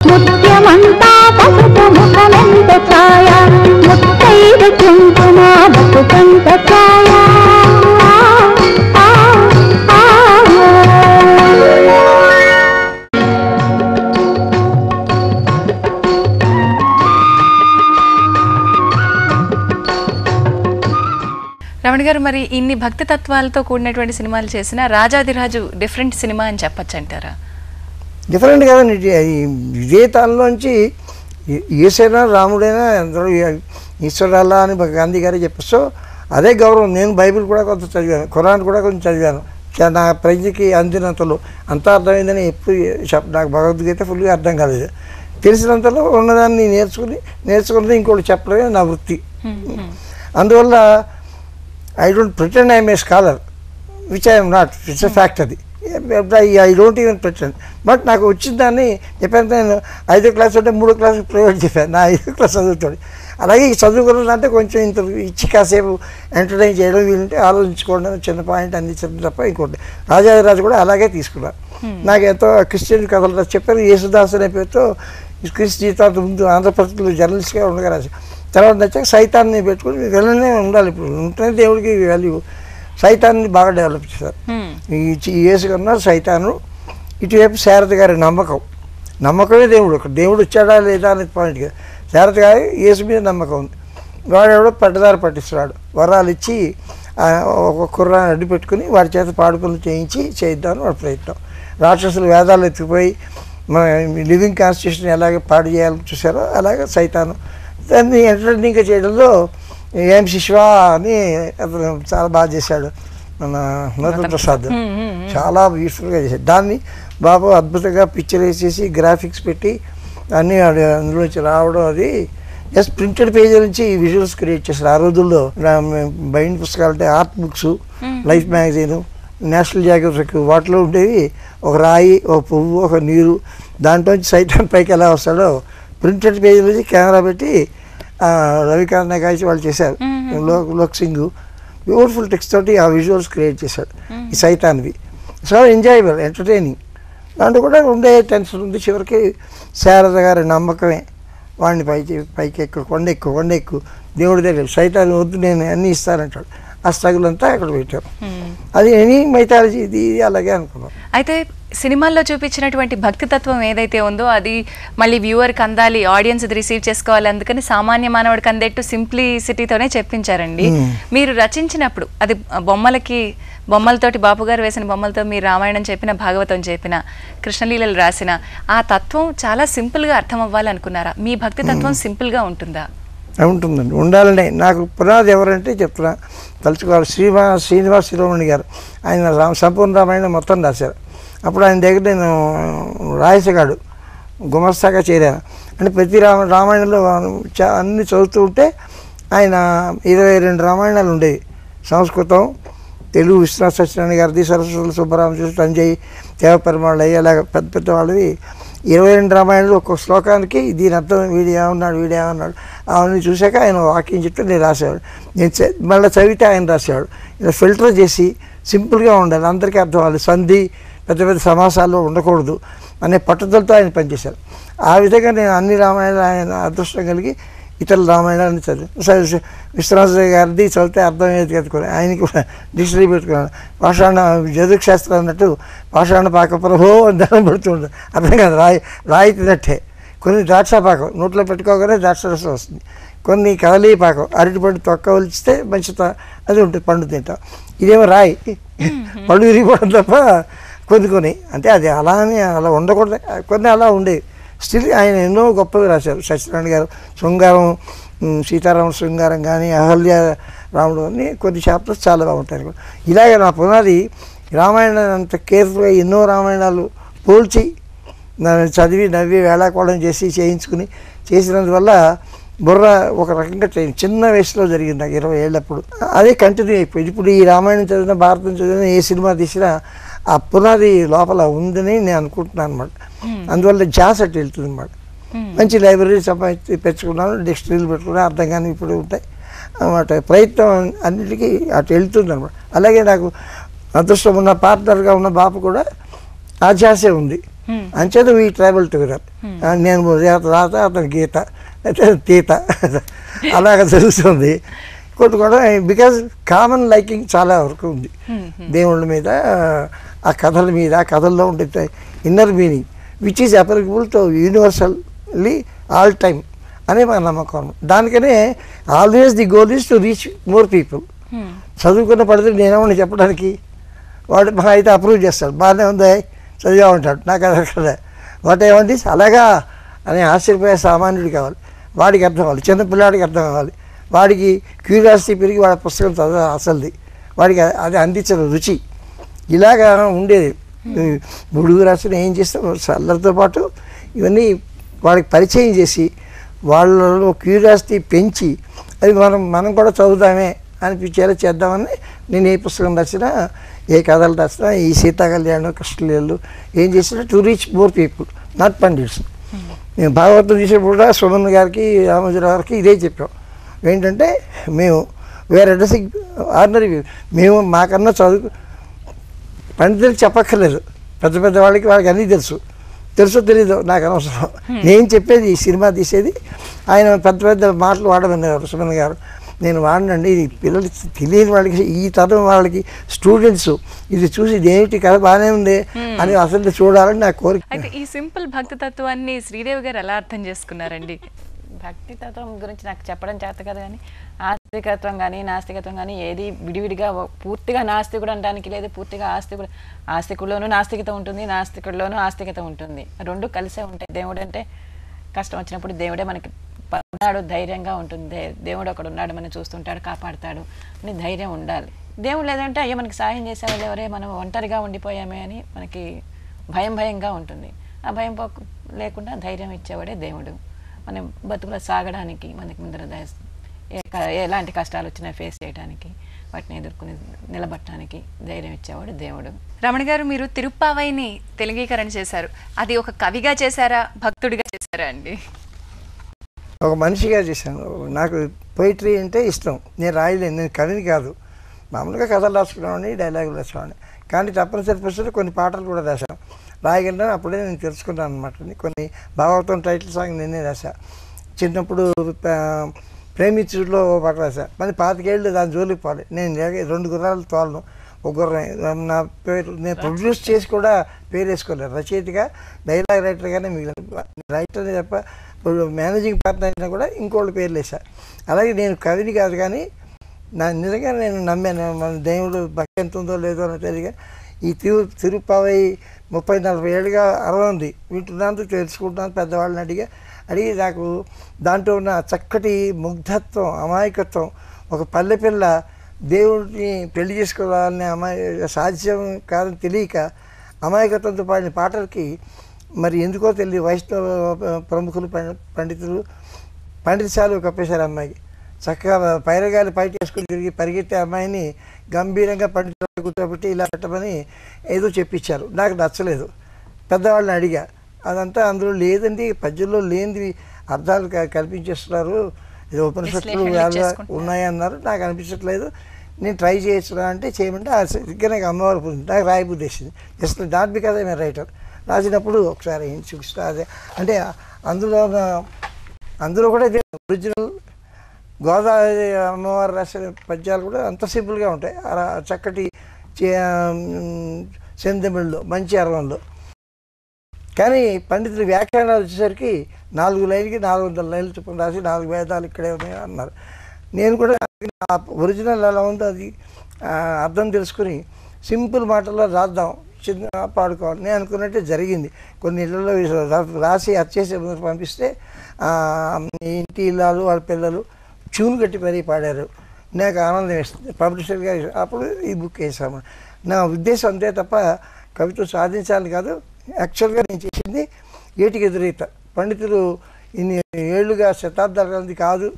ముత్యమంతా పసుపు ముఖమెంత ఛాయ, ముత్తైదు కుంకుమ బతుకంత ఛాయ. రమణ గారు, మరి ఇన్ని భక్తి తత్వాలతో కూడినటువంటి సినిమాలు చేసిన రాజాదిరాజు డిఫరెంట్ సినిమా అని చెప్పచ్చు అంటారా? డిఫరెంట్ కదండి. ఇదే తనలోంచి ఏసైనా రాముడైనా అందరూ ఈశ్వరాల్లా అని గాంధీ గారే చెప్పారు. సో అదే గౌరవం. నేను బైబిల్ కూడా కొంత చదివాను, ఖురాన్ కూడా కొంచెం చదివాను. నా ప్రజకి అందినంతలో అంతా అర్థమైందని ఎప్పుడు నాకు భగవద్గీత ఫుల్గా అర్థం కాలేదు. తెలిసినంతలో ఉన్నదాన్ని నేర్చుకున్నది ఇంకోటి చెప్పడమే నా వృత్తి. అందువల్ల I don't pretend I am a scholar, which I am not. It's a fact. అది I don't even pretend. But నాకు వచ్చిన దాన్ని చెప్పాను. నేను 5వ క్లాస్ అంటే 3వ క్లాస్ ప్రైవేట్ చెప్పాను. నా 5వ క్లాస్ చదువుతాడు. అలాగే చదువుకున్నదంటే కొంచెం ఇంత ఇచ్చి కాసేపు ఎంటర్టైన్ చేయడం, వీలుంటే ఆలోచించుకోవడం, చిన్న పాయింట్ అందించడం తప్ప ఇంకోటి. రాజాదిరాజు కూడా అలాగే తీసుకున్నాను. నాకు ఎంతో క్రిస్టియన్ కథలు చెప్పారు. యేసుదాస్ అనే పేరుతో క్రిస్ జీవితాంత ముందు ఆంధ్రప్రదేశ్లో జర్నలిస్ట్గా ఉండగా రాశాను. తర్వాత నచ్చాక సైతాన్ని పెట్టుకుని వెళ్ళనే ఉండాలి. ఇప్పుడు ఉంటేనే దేవుడికి వాల్యూ. సైతాన్ని బాగా డెవలప్ చేశారు. ఈ యేసు కన్నా సైతాను, ఇటువైపు శారద గారి నమ్మకమే దేవుడు. దేవుడు వచ్చాడా లేదా అనే పాయింట్గా శారద గారి యేసు మీద నమ్మకం ఉంది. వాడెవడో పట్టదారి పట్టిస్తున్నాడు, వరాలు ఇచ్చి ఒక కుర్రాన్ని అడ్డు పెట్టుకుని వాడి చేత పాడు పనులు చేయిద్దామని వాడి ప్రయత్నం. రాక్షసులు వేదాలు ఎత్తుకుపోయి మన లివింగ్ కాన్స్టిట్యూషన్ ఎలాగ పాడు చేయాలని చూసారో అలాగే సైతాను దాన్ని ఎంటర్టైనింగ్గా చేయడంలో ఏం శిష్వా అని అతను చాలా బాగా చేశాడు మన నూతన ప్రసాద్, చాలా బ్యూటిఫుల్గా చేశాడు. దాన్ని బాబు అద్భుతంగా పిక్చర్ వేసేసి గ్రాఫిక్స్ పెట్టి అన్నీ అందులోంచి రావడం, అది జస్ట్ ప్రింటెడ్ పేజీ నుంచి విజువల్స్ క్రియేట్ చేశారు. ఆ రోజుల్లో బైండ్ పుస్తకాలు అంటే art books, Life magazine, National Geographic వాటిలో ఉండేవి ఒక రాయి, ఒక పువ్వు, ఒక నీరు, దాంట్లోంచి సైతాన్ పైకి ఎలా వస్తాడో ప్రింటెడ్ పేజీ నుంచి కెమెరా పెట్టి రవికాంత్ నాగాచి వాళ్ళు చేశారు. లోక్ సింగ్ బ్యూటిఫుల్ టెక్స్ట్ తోటి ఆ విజువల్స్ క్రియేట్ చేశాడు ఈ సైతాన్వి. So enjoyable, entertaining. దాంట్లో కూడా ఉండే టెన్షన్ ఉంది. చివరికి శారద గారి నమ్మకమే వాడిని పైకి కొండ ఎక్కు దేవుడి దగ్గర సైతాన్ని వద్దు నేను అన్నీ ఇస్తానంటాడు. ఆ స్ట్రగుల్ అంతా అక్కడ పెట్టాం. అది ఎనీ మైథాలజీ ఇది అలాగే అనుకున్నాం. అయితే సినిమాల్లో చూపించినటువంటి భక్తి తత్వం ఏదైతే ఉందో అది మళ్ళీ వ్యూవర్కి అందాలి, ఆడియన్స్ అది రిసీవ్ చేసుకోవాలి, అందుకని సామాన్య మానవుడికి అందేట్టు సింప్లిసిటీతోనే చెప్పించారండి. మీరు రచించినప్పుడు అది బొమ్మలతోటి బాపు గారు వేసిన బొమ్మలతో మీరు రామాయణం చెప్పిన, భాగవతం చెప్పిన, కృష్ణలీలలు రాసిన ఆ తత్వం చాలా సింపుల్గా అర్థం అవ్వాలనుకున్నారా? మీ భక్తి తత్వం సింపుల్గా ఉంటుందా? ఉంటుందండి, ఉండాలని నాకు పునాది ఎవరంటే చెప్తున్నా తలుచుకోవాలి. శ్రీనివాస్ శిరోమణి గారు ఆయన సంపూర్ణ రామాయణం మొత్తం రాశారు. అప్పుడు ఆయన దగ్గర నేను రాయసగాడు గుమస్తాగా చేరాను. అంటే ప్రతి రామాయణంలో అన్ని చదువుతూ ఉంటే ఆయన 22 రామాయణాలు ఉండేవి. సంస్కృతం, తెలుగు విశ్వనాథ సత్యనారాయణ గారిది, సరస్వతి సుబ్బరామకృష్ణ, సంజయ్, దేవపెరుమాళ్ళు అలాగ పెద్ద పెద్ద వాళ్ళవి 22 రామాయణాలు. ఒక్కొక్క శ్లోకానికి దీని అర్థం వీడేమన్నాడు అవన్నీ చూశాక ఆయన వాక్యం చెప్తే నేను రాసేవాడు. నేను మళ్ళీ చదివితే ఆయన రాసేవాడు. ఇలా ఫిల్టర్ చేసి సింపుల్గా ఉండాలి, అందరికీ అర్థం అవ్వాలి, సంధి పెద్ద పెద్ద సమాసాల్లో ఉండకూడదు అనే పట్టుదలతో ఆయన పనిచేశారు. ఆ విధంగా నేను అన్ని రామాయణాలు ఆయన అదృష్టం కలిగి ఇతరుల రామాయణాన్ని చదివి విశ్వనాథ గారిది చదివితే అర్థమయ్యేది కట్టుకుని ఆయనకి కూడా డిక్షనరీ పెట్టుకున్నాను. పాషాణ జదుక్ శాస్త్రం అన్నట్టు పాషాణ పాకప్రభో అని దండం పెడుతుంటారు. అర్థం కాదు, రాయి తిన్నట్టే. కొన్ని ద్రాక్ష పాకం నోట్లో పెట్టుకోగానే ద్రాక్ష రసం వస్తుంది. కొన్ని కదలీ పాకం అరటిపండు తొక్క ఒలిచితే మంచి అది ఉంటుంది, పండు తింటాం. ఇదేమో రాయి, పండు విరిగిపోవడం తప్ప కొన్ని అంటే అది అలా ఉండకూడదు. కొన్ని అలా ఉండేవి. స్టిల్ ఆయన ఎన్నో గొప్పవి రాశారు. సత్యనారాయణ గారు శృంగారం, సీతారామ శృంగారం కానీ, అహల్య రాముడు అని కొన్ని చాప్టర్స్ చాలా బాగుంటాయి. ఇలాగే నా పునాది రామాయణం అంత కేర్ఫుల్గా ఎన్నో రామాయణాలు పోల్చి చదివి నవ్వి వేళాకోళం చేయించుకుని చేసినందువల్ల బుర్ర ఒక రకంగా చిన్న వయసులో జరిగింది నాకు 20 ఏళ్ళప్పుడు. అదే కంటిన్యూ అయిపోయింది. ఇప్పుడు ఈ రామాయణం చదివిన, భారతం చదివిన, ఏ సినిమా తీసినా ఆ పునాది లోపల ఉందని నేను అనుకుంటున్నాను అనమాట. అందువల్ల జాస్ అటు వెళ్తుంది అనమాట. మంచి లైబ్రరీ సంపాదించి పెంచుకున్నాను, డిక్షనరీలు పెట్టుకున్నాను, అర్థం కానీ ఇప్పుడు ఉంటాయి అన్నమాట. ప్రయత్నం అన్నిటికీ అటు వెళ్తుంది అనమాట. అలాగే నాకు అదృష్టం ఉన్న పార్ట్నర్గా ఉన్న బాపు కూడా ఆ జాసే ఉంది. అంచేత వీ ట్రైబల్ టుగెదర్. నేను రాత, అతను గీత, అయితే తీత అలాగ జరుగుతుంది. కొన్ని కూడా బికాజ్ కామన్ లైకింగ్ చాలా వరకు ఉంది దేవుళ్ళ మీద, ఆ కథల మీద. ఆ కథల్లో ఉండే inner meaning which is applicable to universally all time అనే మా నమ్మకం. దానికనే always the goal is to reach more people. చదువుకున్న పడితే నేనేమని చెప్పడానికి వాడు మా అయితే అప్రూవ్ చేస్తాడు, బాగానే ఉంది చదివా ఉంటాడు. నాకు అది కదా వాట్ ఏమంది అలాగా అని ఆశ్చర్యపోయే సామాన్యుడు కావాలి, వాడికి అర్థం కావాలి, చిన్నపిల్లాడికి అర్థం కావాలి, వాడికి క్యూరియాసిటీ పెరిగి వాడి పుస్తకం చదవ అసలుది వాడికి అది అందించిన రుచి ఇలాగా ఉండేది. బుడుగు రాసిన ఏం చేస్తాం అందరితో పాటు ఇవన్నీ వాడికి పరిచయం చేసి వాళ్ళలో క్యూరియాసిటీ పెంచి అది మనం కూడా చదువుదామే అనిపించేలా చేద్దామని నేను ఏ పుస్తకం రాసినా, ఏ కథలు రాసినా, ఈ సీతా కళ్యాణం, కృష్ణలీలలు ఏం చేసినా to reach more people, not pundits. నేను భాగవతం తీసేప్పుడు కూడా సుమన్ గారికి, రామోజీరావు గారికి ఇదే చెప్పాం. ఏంటంటే మేము వేరే అడ్రసింగ్ ఆర్డినరీ, మేము మాకన్నా చదువు పండితులకు చెప్పక్కర్లేదు, పెద్ద పెద్ద వాళ్ళకి అన్నీ తెలుసో తెలీదు నాకు అనవసరం. నేను చెప్పేది ఈ సినిమా తీసేది ఆయన పెద్ద పెద్ద మాటలు వాడమన్నారు సుమన్ గారు. నేను వాడినండి, ఇది పిల్లలు తెలియని వాళ్ళకి, ఈ తరం వాళ్ళకి, స్టూడెంట్స్ ఇది చూసి ఇదేమిటి కథ బాగానే ఉంది అని అసలు చూడాలని నా కోరిక. అయితే ఈ సింపుల్ భక్తి తత్వాన్ని శ్రీదేవి గారు ఎలా అర్థం చేసుకున్నారండి? భక్తి తత్వం గురించి నాకు చెప్పడం చేత కదా, కానీ ఆస్తికత్వం కానీ నాస్తికత్వం కానీ ఏది విడివిడిగా పూర్తిగా నాస్తికుడు అనడానికి లేదు, పూర్తిగా ఆస్తికుల్లోనూ నాస్తికత ఉంటుంది, నాస్తికుల్లోనూ ఆస్తికత ఉంటుంది. రెండు కలిసే ఉంటాయి. దేవుడు అంటే కష్టం వచ్చినప్పుడు దేవుడే మనకి ఉన్నాడు, ధైర్యంగా ఉంటుంది. దేవుడు ఒకడు ఉన్నాడు, మనం చూస్తుంటాడు, కాపాడుతాడు అని ధైర్యం ఉండాలి. దేవుడు లేదంటే అయ్యో మనకి సాయం చేసేవాళ్ళు ఎవరే, మనం ఒంటరిగా ఉండిపోయామే అని మనకి భయంగా ఉంటుంది. ఆ భయం లేకుండా ధైర్యం ఇచ్చేవాడే దేవుడు. మనం బతుకులో సాగడానికి, మనకి ముందర ఎలాంటి కష్టాలు వచ్చినా ఫేస్ చేయడానికి, వాటిని ఎదుర్కొని నిలబట్టడానికి ధైర్యం ఇచ్చేవాడు దేవుడు. రమణ గారు, మీరు తిరుప్పావైని తెలుగీకరణ చేశారు. అది ఒక కవిగా చేశారా, భక్తుడిగా చేశారా అండి? ఒక మనిషిగా చేశాను. నాకు పొయిటరీ అంటే ఇష్టం. నేను రాయలేను, నేను కవిని కాదు. మామూలుగా కథలు రాసుకున్నామని, డైలాగులు రాసుకున్నామని. కానీ తప్పనిసరి పరిస్థితుల్లో కొన్ని పాటలు కూడా రాశాను. రాయగలను అప్పుడే నేను తెలుసుకున్నాను అనమాట. కొన్ని భాగవతం టైటిల్ సాంగ్ నేనే రాశా. చిన్నప్పుడు ప్రేమించులో పాట రాశా. మరి 25 ఏళ్ళు దాని జోలికి పోలే. నేను 2 గుర్రాలు తోలను, ఒక గుర్రం. నా పేరు నేను ప్రొడ్యూస్ చేసి కూడా పేరు వేసుకోలేదు. రచయితగా, డైలాగ్ రైటర్గానే మిగిలిన. రైటర్ తప్ప మేనేజింగ్ పార్ట్నర్ అయినా కూడా ఇంకోళ్ళు పేర్లు వేసా. అలాగే నేను కవిని కాదు, కానీ నిజంగా నేను నమ్మాను. మన దేవుడు భక్తి ఎంత ఉందో లేదో అని తెలియదు. ఈ తిరుప్పావై 30-40 ఏళ్ళుగా అరవంది వింటున్నందుకు తెలుసుకుంటున్నాను. పెద్దవాళ్ళని అడిగి నాకు దాంట్లో ఉన్న చక్కటి ముగ్ధత్వం, అమాయకత్వం, ఒక పల్లె పిల్ల దేవుడిని పెళ్లి చేసుకోవాలనే సాధ్యం కాదని తెలియక అమాయకత్వంతో పాడిన పాటలకి మరి ఎందుకో తెలియదు వైష్ణవ ప్రముఖులు, పండితశాలు కప్పేశారు అమ్మాయికి. చక్కగా పైరగాలి పైట వేసుకుని తిరిగి పరిగెత్తే అమ్మాయిని గంభీరంగా పండితులు కూర్చోబెట్టి ఇలా పెట్టమని ఏదో చెప్పించారు. నాకు నచ్చలేదు. పెద్దవాళ్ళని అడిగా, అదంతా అందులో లేదండి, పద్యంలో లేనిది అర్థాలు కల్పించేస్తున్నారు, ఇది ఉపనిషత్తులు ఉన్నాయన్నారు, నాకు అనిపించట్లేదు, నేను ట్రై చేయొచ్చురా అంటే చేయమంటే ఇంకా నాకు అమ్మవారి పూజ నాకు రాయబుద్ధి వేసింది. Just not because I writer. రాసినప్పుడు ఒకసారి ఏం చూపిస్తా అదే అంటే అందులో కూడా ఇదే ఒరిజినల్ గోదావరి అమ్మవారు రాసిన పద్యాలు కూడా అంత సింపుల్గా ఉంటాయి. చక్కటి సెందమిళ్ళలో మంచి అరవంలో. కానీ పండితులు వ్యాఖ్యానాలు వచ్చేసరికి 4 లైన్కి 400 లైన్లు చొప్పున రాసి 4 వేదాలు ఇక్కడే ఉన్నాయి అన్నారు. నేను కూడా ఒరిజినల్ ఎలా ఉందో అది అర్థం తెలుసుకుని సింపుల్ మాటల్లో రాద్దాం, చిన్న పాడుకోవాలి. నేను అనుకున్నట్టే జరిగింది. కొన్ని ఇళ్లలో రాసి అచ్చేసి పంపిస్తే ఇంటి ఇల్లాలు వాళ్ళ పిల్లలు ట్యూన్ కట్టి మరీ పాడారు. నాకు ఆనందం వేస్తుంది. పబ్లిషర్గా అప్పుడు ఈ బుక్ వేసాము. నా ఉద్దేశం అంతే తప్ప కవిత్వం సాధించాలని కాదు. యాక్చువల్గా నేను చేసింది ఏటికి ఎదురీత. పండితులు ఇన్ని ఏళ్ళుగా శతాబ్దాల ఉంది కాదు,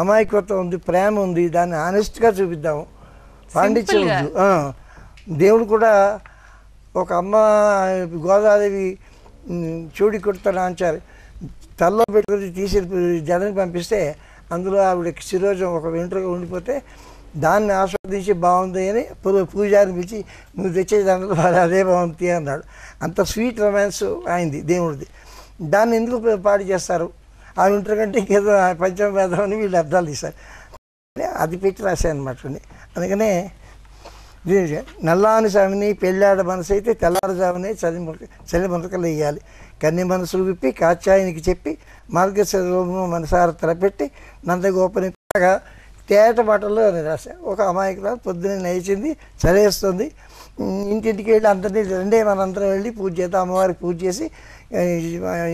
అమాయకత్వం ఉంది, ప్రేమ ఉంది, దాన్ని ఆనెస్ట్గా చూపిద్దాము, పాండిత్యం ఉంది. దేవుడు కూడా ఒక అమ్మ గోదాదేవి చూడి కొడుతాను అంచారు, తల్లో పెట్టుకుని తీసి జనానికి పంపిస్తే అందులో ఆవిడ శిరోజం ఒక వెంట్రుగా ఉండిపోతే దాన్ని ఆస్వాదించి బాగుంది అని పూజారిని పిలిచి నువ్వు తెచ్చే దాంట్లో అదే బాగుంది అన్నాడు. అంత స్వీట్ రొమాన్స్ అయింది దేవుడిది. దాన్ని ఎందుకు పాడు చేస్తారు? ఆ వెంట్రు కంటే ఇంకేదో పంచమ వేదం అని వీళ్ళు అర్థాలు తీశారు. అది పెట్టి రాశాను అనమాట. అందుకనే నల్లాని స్వామిని పెళ్ళాడ మనసు అయితే తెల్లారుజామునే చలి మునకలు వేయాలి, కన్ని మనసులు విప్పి కాచాయనికి చెప్పి మార్గశిరోము మనసార తలపెట్టి నందగోపని తేట మాటల్లో రాశాను. ఒక అమాయకురాలు పొద్దున్నే లేచింది, చలేస్తుంది, ఇంటింటికి వెళ్ళి అందరినీ రెండే మనందరం వెళ్ళి పూజ చేద్దాం, అమ్మవారికి పూజ చేసి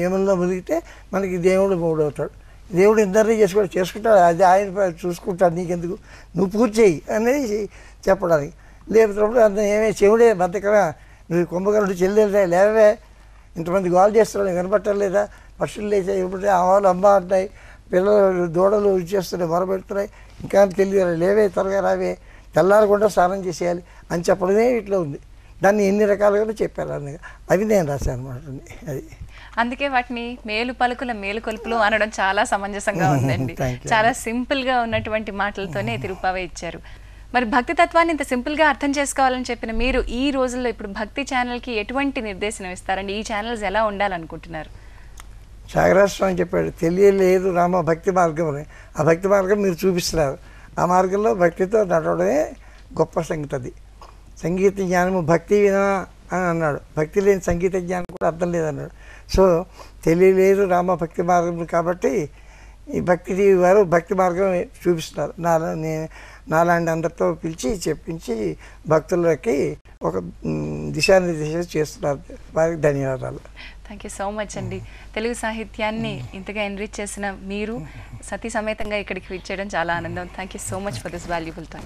యముల్లో మునిగితే మనకి దేవుడు మూడవుతాడు. దేవుడు ఇద్దరినీ చేసుకుంటాడు, అది ఆయన చూసుకుంటాడు, నీకెందుకు, నువ్వు పూజ చేయి అనేది చెప్పడానికి. లేకపోతే అంత ఏమే చెవుడే బద్దకమా, నువ్వు కుంభకరుడు చెల్లెలే లేవే, ఇంతమంది గోల్ చేస్తున్నాడు కనపట్టలేదా, పక్షులు లేచా ఇప్పుడు ఆవాలు అమ్మ అంటాయి, పిల్లలు దూడలు ఇచ్చేస్తున్నాయి, మొరబెడుతున్నాయి, ఇంకా తెలియదు, లేవే త్వరగా రావే, తెల్లారకుండా స్నానం చేసేయాలి అని చెప్పడమే ఇట్లా ఉంది. దాన్ని ఎన్ని రకాలుగా చెప్పారు అందుకే అవి నేను రాశాను అనమాట. అది అందుకే వాటిని మేలు పలుకుల మేలు కొలుపులు అనడం చాలా సమంజసంగా ఉందండి. చాలా సింపుల్గా ఉన్నటువంటి మాటలతోనే తిరుప్పావై ఇచ్చారు. మరి భక్తి తత్వాన్ని ఇంత సింపుల్గా అర్థం చేసుకోవాలని చెప్పిన మీరు ఈ రోజుల్లో ఇప్పుడు భక్తి ఛానల్కి ఎటువంటి నిర్దేశనం ఇస్తారండి? ఈ ఛానల్స్ ఎలా ఉండాలనుకుంటున్నారు? సాగరాస్వామి చెప్పాడు, తెలియలేదు రామ భక్తి మార్గం అని. ఆ భక్తి మార్గం మీరు చూపిస్తున్నారు. ఆ మార్గంలో భక్తితో నడవడమే గొప్ప సంగతి. అది సంగీత జ్ఞానము భక్తి వినా అని అన్నాడు. భక్తి లేని సంగీత జ్ఞానం కూడా అర్థం లేదన్నాడు. సో తెలియలేదు రామ భక్తి మార్గం కాబట్టి ఈ భక్తి టీవీ వారు భక్తి మార్గం చూపిస్తున్నారు. నాలాంటి అందరితో పిలిచి చెప్పించి భక్తులకి ఒక దిశానిర్దేశం చేస్తున్నారు. వారికి ధన్యవాదాలు. థ్యాంక్ యూ సో మచ్ అండి. తెలుగు సాహిత్యాన్ని ఇంతగా ఎన్రిచ్ చేసిన మీరు సతీ సమేతంగా ఇక్కడికి విచ్చేయడం చాలా ఆనందం. Thank you so much for this valuable time.